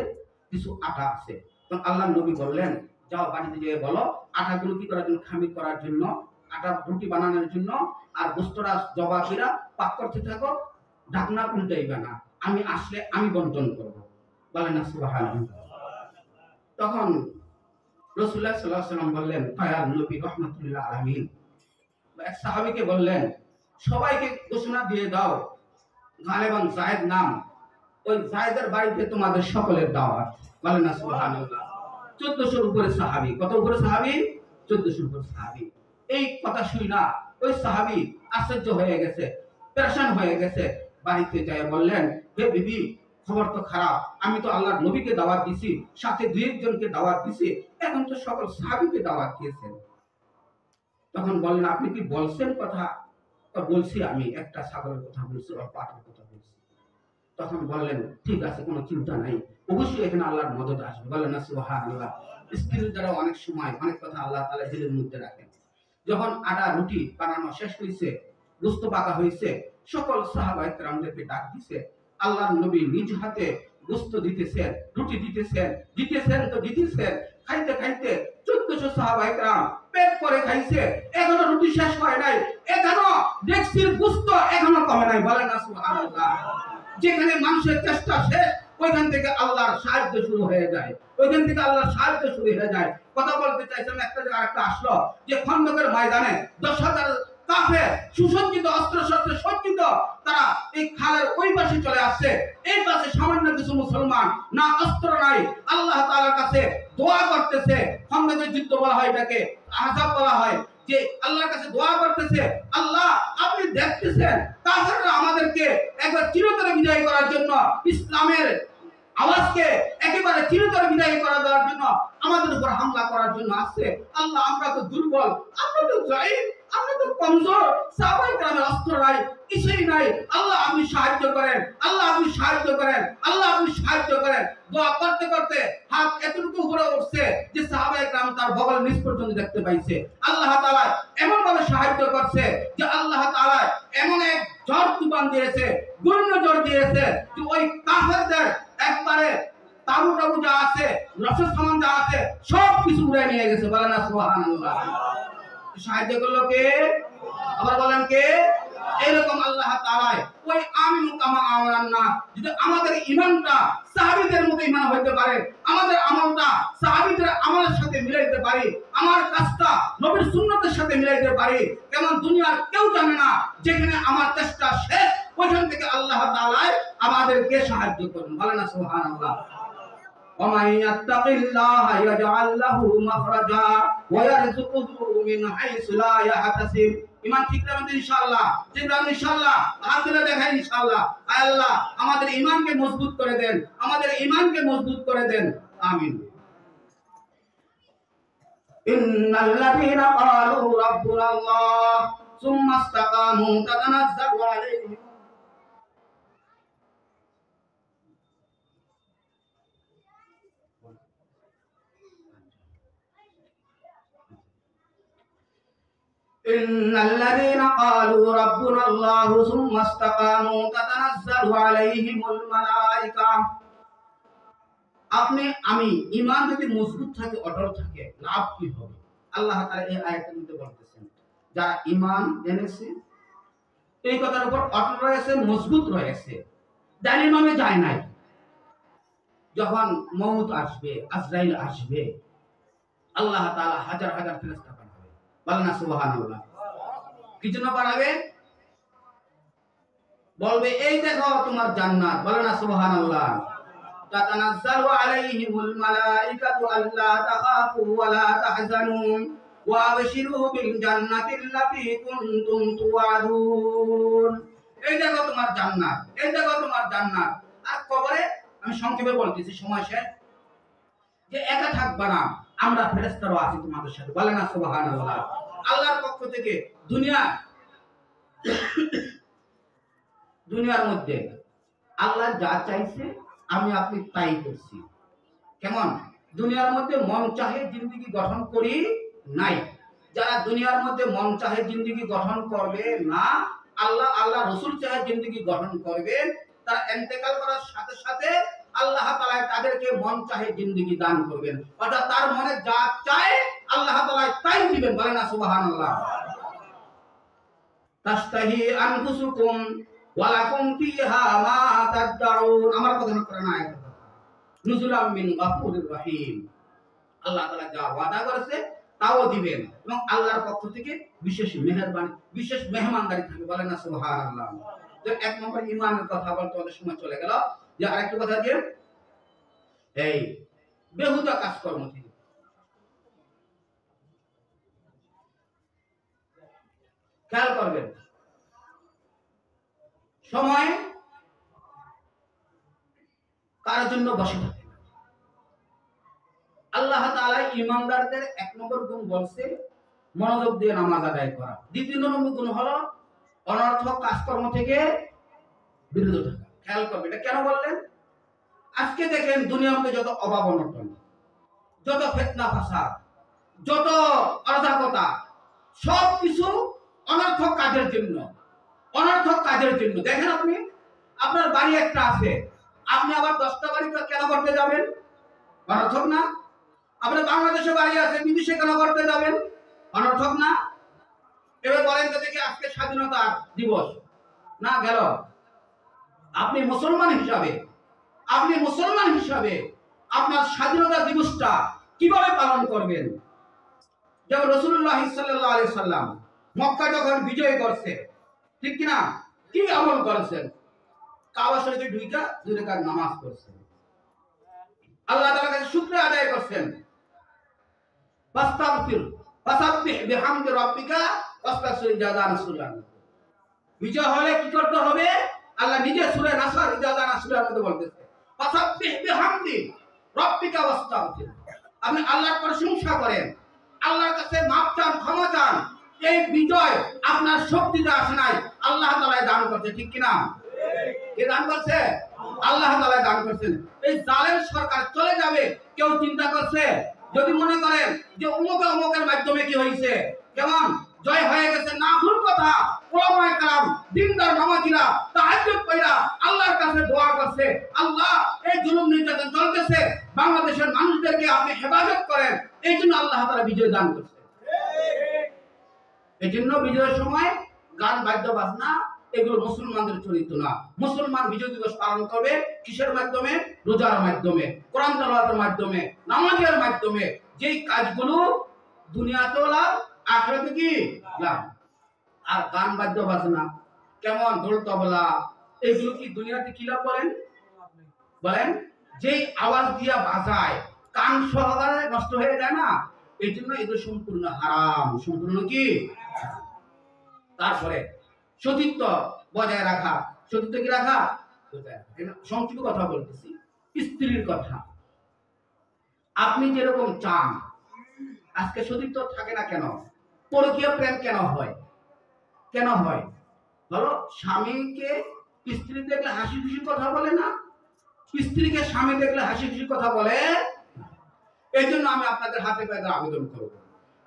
কিছু আটা আছে। তখন আল্লাহর নবী বললেন, যাও বাড়িতে গিয়ে বলো আটাগুলো কি করার জন্য, খামির করার জন্য, আটা রুটি বানানোর জন্য, আর গোশতটা জবা কইরা পাক করতে থাকো, ঢাকনা উল্টাইবে না, আমি আসলে আমি বন্টন করব। বলেন না সুবহানাল্লাহ। তখন রাসূলুল্লাহ সাল্লাল্লাহু আলাইহি ওয়াসাল্লাম বললেন, দয়াল নবী রাহমাতুল্লাহ আলামিন, এক সাহাবীকে বললেন, সবাইকে ঘোষণা দিয়ে দাও, গালেবান যায়েদ নাম, ওই যায়েদের বাড়িতে তোমাদের সকলের দাওয়াত। বলেন না সুবহানাল্লাহ। 1400 উপরে সাহাবী। কত উপরে সাহাবী? 1400 উপরে সাহাবী। এই কথা শুই না ওই সাহাবী আশ্চর্য হয়ে গেছে, পেরেশান হয়ে গেছে। বাড়িতে যায় বললেন, হে বিবি, খবর তো খারাপ, আমি তো আল্লাহর নবীকে দাওয়াত দিছি, সাথে দুই একজনকে দাওয়াত দিছি, এখন তো সকল সাহাবীকে দাওয়াত দিয়েছেন। তখন বললেন, আপনি কি বলছেন কথা? তো বলছি, আমি একটা ছাগলের কথা বলছি, আর পাটের কথা বলছি। তখন বললেন, ঠিক আছে, কোনো চিন্তা নাই, অবশ্যই এখানে আল্লাহর মদদ আসবে। বলেন না সুবহানাল্লাহ। স্ত্রীর দ্বারা অনেক সময় অনেক কথা আল্লাহ তাআলা দিলের মধ্যে রাখেন। যখন আটা রুটি বানানো শেষ হয়েছে, গোশত পাকা হয়েছে, সকল সাহাবায়ে কেরামদেরকে ডাক দিছে। আল্লাহর নবী নিজ হাতে গোশত দিতেছেন, রুটি দিতেছেন। খাইতে খাইতে 1400 সাহাবায়ে কেরাম পেট করে খাইছে, এখনো রুটি শেষ হয় নাই, এখনো ডেক্সির গোশত এখনো কমে নাই। বলেন না সুবহানাল্লাহ। যেখানে মানুষের চেষ্টা শেষ, ওইখান থেকে আল্লাহর সাহায্য শুরু হয়ে যায়, কথা বলতে চাইছিলাম, একটা জায়গা একটা আসলো যে খন্দকের ময়দানে 10,000 কাফের সুসজ্জিত, অস্ত্র শস্ত্রে সজ্জিত, তারা এই খালের ওই পাশে চলে আসছে। এই পাশে সামান্য কিছু মুসলমান, না অস্ত্র নাই, আল্লাহ তাআলার কাছে দোয়া করতেছে। খন্দকের যুদ্ধ বলা হয়, এটাকে আহজাব বলা হয়, যে আল্লাহর কাছে দোয়া করতেছে, আল্লাহ আপনি দেখতেছেন কাফেররা আমাদেরকে একবার চিরতরে বিদায় করার জন্য, ইসলামের আওয়াজকে একেবারে চিরতরে বিদায় করা দেওয়ার জন্য আমাদের উপর হামলা করার জন্য আসছে। আল্লাহ, আমরা তো দুর্বল, আমরা তো জাহিল, আমরা তো কমজোর, সাহাবায়ে কেরামের অস্ত্র নাই, কিছুই নাই, আল্লাহ আপনি সাহায্য করেন, দোয়া করতে করতে হাত এতটুকু উপরে উঠছে যে সাহাবায়ে কেরাম তার বগলের নিচ পর্যন্ত দেখতে পাইছে। আল্লাহ তাআলা এমন ভাবে সাহায্য করছে যে আল্লাহ তাআলা এমন এক ঝড় তুফান দিয়েছে, ঘূর্ণিঝড় দিয়েছে, যে ওই কাফেরদের একবারে তাবু যা আছে, রসদ সামান যা আছে, সব কিছু উড়ে নিয়ে গেছে। বলেন না সুবহানাল্লাহ। সাহায্য করলো কে? আবার বলেন কে? এরকম আল্লাহ তাআলা ওই আমিনু কামা আমানান নাস, যদি আমাদের ঈমানটা সাহাবীদের মতো ঈমান হইতে পারে, আমাদের আমলটা সাহাবীদের আমলের সাথে মিলাইতে পারি, আমার কাজটা নবীর সুন্নতের সাথে মিলাইতে পারি, কেমন দুনিয়ার কেউ জানে না, যেখানে আমার চেষ্টা শেষ, ওইখান থেকে আল্লাহ তাআলা আমাদেরকে সাহায্য করুন। বলেন না সুবহানাল্লাহ। ومن يتق الله يجعل له مخرجا ويرزقه من حيث لا يحتسب। ঈমান ঠিক রাখবেন ইনশাআল্লাহ, হাত তুলে দেখাই ইনশাআল্লাহ। আল্লাহ আমাদের ঈমানকে মজবুত করে দেন, আমিন। ইন্নাল্লাযীনা ক্বালু রাব্বুনাল্লাহ সুম্মা ইসতাকামু তাতানাজ্জালু আলাইহিম ইন্নাল্লাযীনা ক্বালু রাব্বুনাল্লাহু সুম্মা ইসতাকামু তাতানাজ্জালু আলাইহিমুল মালায়েকা। আপনি আমি ঈমান যদি মজবুত থাকে, অটল থাকে, লাভ কি হবে? আল্লাহ তাআলা এই আয়াতের মধ্যে বলতেছেন, যারা ঈমান এনেছে, এই কথার উপর অটল রয়েছে, মজবুত রয়েছে, জালিমামে যায় নাই, যখন মউত আসবে, আজরাইল আসবে, আল্লাহ তাআলা হাজার হাজার ফেরেশতা পাঠাবে। বলেন না সুবহানাল্লাহ। কি জন্য পাঠাবে? বলবে এই দেখো তোমার জান্নাত। বলেন না সুবহানাল্লাহ। তাতানাজ্জালু আলাইহিমুল মালায়েকাতু আল্লা তাখাফু ওয়া লা তাহজানু ওয়া আবশিরু বিল জান্নাতিল্লাতী কুনতুম তুআদুন। এই দেখো তোমার জান্নাত, এই দেখো তোমার জান্নাত। আর কবরে আমি সংক্ষেপে বলতেছি, সময় শেষ, যে একা থাকবা না, আমরা ফেরেশতারাও আছি তোমাদের সাথে। বলেন না সুবহানাল্লাহ। আল্লাহর পক্ষ থেকে দুনিয়ার মধ্যে আল্লাহ যা চাইছে আমি আপনি তাই করছি। কেমন? দুনিয়ার মধ্যে মন চাহে জিন্দেগি গঠন করি নাই। যারা দুনিয়ার মধ্যে মন চাহে জিন্দেগি গঠন করবে না, আল্লাহ রাসূল চাহে জিন্দেগি গঠন করবে, তারা ইন্তেকাল করার সাথে সাথে আল্লাহ তাআলা তাদেরকে মন চাহে জিন্দেগি দান করবেন। অর্থাৎ তার মনে যা চায় আল্লাহ তাআলা তাই দিবেন। বলেন না সুবহানাল্লাহ। তাস্তাহি আনফুসুকুম ওয়া লাকুম ফিহা মা তাদউন। আমার কথা করে না, নুজুলাম মিন গাফুরির রহিম। আল্লাহ তাআলা যা ওয়াদা করেছে তাও দিবেন, এবং আল্লাহর পক্ষ থেকে বিশেষ মেহেরবানি, বিশেষ মেহমানদারি থাকবে। বলেন না সুবহানাল্লাহ। তো এক নম্বর ঈমানের কথা বলতে অনেক সময় চলে গেল, যে আরেকটা কথা, যে এই বেহুদা কাজকর্ম থেকে খেয়াল করবেন। সময় কার জন্য বসে থাকে। আল্লাহ তাআলা ঈমানদারদের এক নম্বর গুণ বলছে মনোযোগ দিয়ে নামাজ আদায় করা। দ্বিতীয় নম্বর গুণ হলো অনর্থক কাজকর্ম থেকে বিরত থাকা। খেয়াল করবে, এটা কেন বললেন? আজকে দেখেন দুনিয়াতে যত অভাব অনটন, যত ফিতনা ফাসাদ, যত অরাজকতা, সব কিছু অনর্থক কাজের জন্য, অনর্থক কাজের জন্য। দেখেন আপনি, আপনার বাড়ি একটা আছে, আপনি আবার 10টা বাড়ি কেন করতে যাবেন? অনর্থক না? আপনার বাংলাদেশে বাড়ি আছে, বিদেশে কেন করতে যাবেন? অনর্থক না? এবার বলেন তো দেখি, আজকে স্বাধীনতা দিবস না গেল, আপনি মুসলমান হিসাবে আপনার স্বাধীনতা দিবসটা কিভাবে পালন করবেন? যেমন রাসূলুল্লাহ সাল্লাল্লাহু আলাইহি সাল্লাম মক্কা যখন বিজয় করছে, ঠিক কি না, কি আমল করেছেন? কাবা শরীফে দুইটা 2 রাকাত নামাজ পড়ছেন, আল্লাহ তাআলার কাছে শুকরিয়া আদায় করছেন। ফাস্তাগফির ফাসাব্বিহ বিহামদি রাব্বিকা ওয়াস্তাগফির জাযা রাসূলুল্লাহ। বিজয় হলে কি করতে হবে? আল্লাহ নিজে সূরা নাসর ইজাযা নাসরের মধ্যে বলতেছে, ফাসাব্বিহ বিহামদি রাব্বিকা ওয়াস্তাগফির। আপনি আল্লাহর প্রশংসা করেন, আল্লাহর কাছে মাপ চান, ক্ষমা চান। এই বিজয় আপনার শক্তিতে আসে নাই, আল্লাহ তাআলা দান করছে, ঠিক কি না? কে দান করছে? আল্লাহ তাআলা দান করছেন। এই জালেম সরকার চলে যাবে, কেউ চিন্তা করছে? যদি মনে করেন যে অমুকের মাধ্যমে কি হয়েছে, কেমন জয় হয়ে গেছে, না, ভুল কথা। ওলামায়ে কেরাম, দিনদার নামাজীরা তাহাজ্জুদ পড়া আল্লাহর কাছে দোয়া করছে, আল্লাহ এই জুলুম নির্যাতন চলতেছে, বাংলাদেশের মানুষদেরকে আপনি হেফাজত করেন। এই জন্য আল্লাহ তাআলা বিজয় দান করছে। এই জন্য বিজয়ের সময় গান বাদ্য বাজনা এগুলো মুসলমানদের চরিত্র না। মুসলমান বিজয় দিবস পালন করবে কিসের মাধ্যমে? রোজার মাধ্যমে, কোরআন তেলাওয়াতের মাধ্যমে, নামাজের মাধ্যমে। যেই কাজগুলো দুনিয়াতেও লাভ, আখিরাতে কি লাভ। আর গান বাদ্য বাজনা, কেমন ঢোল তবলা, এগুলো কি দুনিয়াতে কি লাভ বলেন? যেই আওয়াজ দিয়া বাজায়, কান সহকারে নষ্ট হয়ে যায় না, এই জন্য এগুলো সম্পূর্ণ হারাম, সম্পূর্ণ কি। তারপরে সতীত্ব বজায় রাখা, সতীত্ব কি রাখা? সংক্ষিপ্ত কথা বলতেছি, স্ত্রীর কথা। আপনি যেরকম চান, আজকে সতীত্ব থাকে না কেন? পরকীয় প্রেম কেন হয়? কেন হয়? বলো, স্বামীকে স্ত্রী দেখলে হাসি খুশি কথা বলে না, স্ত্রীকে স্বামী দেখলে হাসি খুশি কথা বলে। এই জন্য আমি আপনাদের হাতে পায়ে আবেদন করব,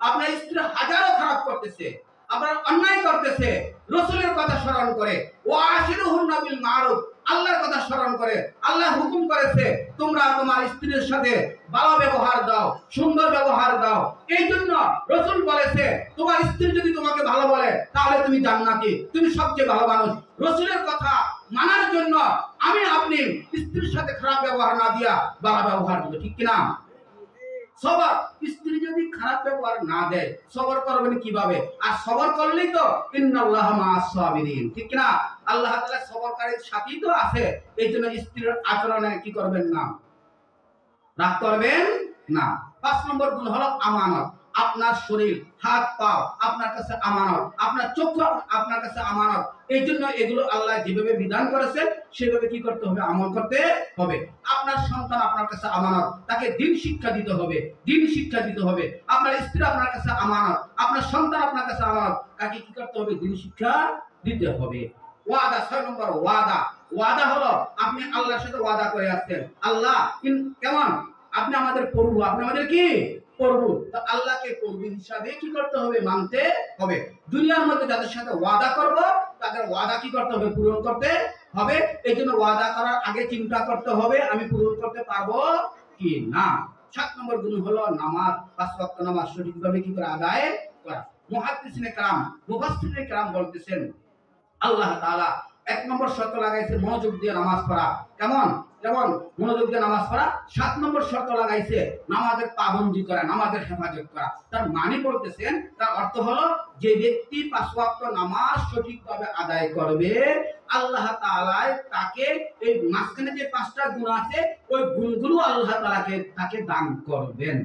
আপনার স্ত্রী হাজারো খারাপ করতেছে, আপনার অন্যায় করতেছে, রাসূলের কথা স্মরণ করে, ওয়াশিরুহুন্না বিল মারুফ, আল্লাহর কথা স্মরণ করে। আল্লাহ হুকুম করেছে তোমরা তোমার স্ত্রীর সাথে ভালো ব্যবহার দাও, সুন্দর ব্যবহার দাও। এই জন্য রাসূল বলেছে তোমার স্ত্রী যদি তোমাকে ভালো বলে তাহলে তুমি জান্নাতি, তুমি সবচেয়ে ভালো মানুষ। রাসূলের কথা মানার জন্য আমি আপনি স্ত্রীর সাথে খারাপ ব্যবহার না দিয়া ভালো ব্যবহার দিব, ঠিক কিনা? সবর, স্ত্রী যদি খারাপ ব্যবহার না দেয় সবর করবেন কিভাবে? আর সবর করলেই তো ইন্নাল্লাহা মাআস সাবিরিন, ঠিক না? আল্লাহ তাআলা সবরকারীর সাথেই তো আছে। এই জন্য স্ত্রীর আচরণে কি করবেন না, রাগ করবেন না। 5 নম্বর গুণ হলো আমানত। আপনার শরীর, হাত পা আপনার কাছে আমানত, আপনার চক্ষু আপনার কাছে আমানত। এই জন্য এগুলো আল্লাহ যেভাবে বিধান করেছেন সেভাবে কি করতে হবে? আমল করতে হবে। আপনার সন্তান আপনার কাছে আমানত, তাকে দ্বীন শিক্ষা দিতে হবে, দ্বীন শিক্ষা দিতে হবে। আপনার স্ত্রী আপনার কাছে আমানত, আপনার সন্তান আপনার কাছে আমানত, তাকে কি করতে হবে? দ্বীন শিক্ষা দিতে হবে। ওয়াদা, 6 নম্বর ওয়াদা। ওয়াদা হলো আপনি আল্লাহর সাথে ওয়াদা করে আসছেন, আল্লাহ কেমন? আপনি আমাদের প্রভু, আপনি আমাদের কি প্রভু। তো আল্লাহকে প্রভু হিসাবে কি করতে হবে? মানতে হবে। দুনিয়ার মধ্যে যাদের সাথে ওয়াদা করব তাদের ওয়াদা কি করতে হবে? পূরণ করতে হবে। এই জন্য ওয়াদা করার আগে চিন্তা করতে হবে আমি পূরণ করতে পারবো কি না। 7 নম্বর গুণ হলো নামাজ, 5 ওয়াক্ত নামাজ সঠিকভাবে কি করে আদায় করা। মুহাদ্দিসিনে কেরাম, মুফাসসিরিনে কেরাম বলতেছেন আল্লাহ তাআলা 1 নম্বর শর্ত লাগাইছে মনোযোগ দিয়ে নামাজ পড়া। কেমন? যেমন মনোযোগ দিয়ে নামাজ পড়া। 7 নম্বর শর্ত লাগাইছে নামাজের পাবন্দি করা, নামাজের হেফাজত করা। তার মানে বলতেছেন, তার অর্থ হলো যে ব্যক্তি 5 ওয়াক্ত নামাজ সঠিকভাবে আদায় করবে আল্লাহ তাআলা তাকে এই মাঝখানে যে 5টা গুণ আছে ওই গুণগুলো আল্লাহ তাকে দান করবেন।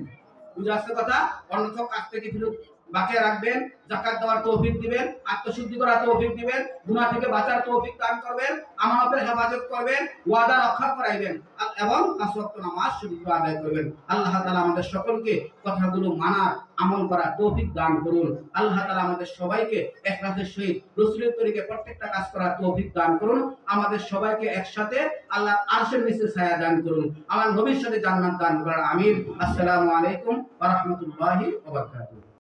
বুঝা আসছে কথা? অন্যথা কাছ থেকে ফিরত বাকিয়ে রাখবেন, যাকাত দেওয়ার তৌফিক দিবেন, আত্মশুদ্ধি করার তৌফিক দিবেন, গুনাহ থেকে বাঁচার তৌফিক দান করবেন, আমানতের হেফাজত করবেন, ওয়াদা রক্ষা করাইবেন এবং 5 ওয়াক্ত নামাজ সঠিকভাবে আদায় করবেন। আল্লাহ তাআলা আমাদের সকলকে কথাগুলো মানার, আমল করার তৌফিক দান করুন। আল্লাহ তাআলা আমাদের সবাইকে ইখলাসের সহিত রাসূলের তরিকে প্রত্যেকটা কাজ করার তৌফিক দান করুন। আমাদের সবাইকে একসাথে আল্লাহর আরশের নিচে ছায়া দান করুন। আমার নবীর সাথে জান্নাত দান করার আমিন। আসসালামু আলাইকুম ওয়া রাহমাতুল্লাহি ওয়া বারাকাতুহু।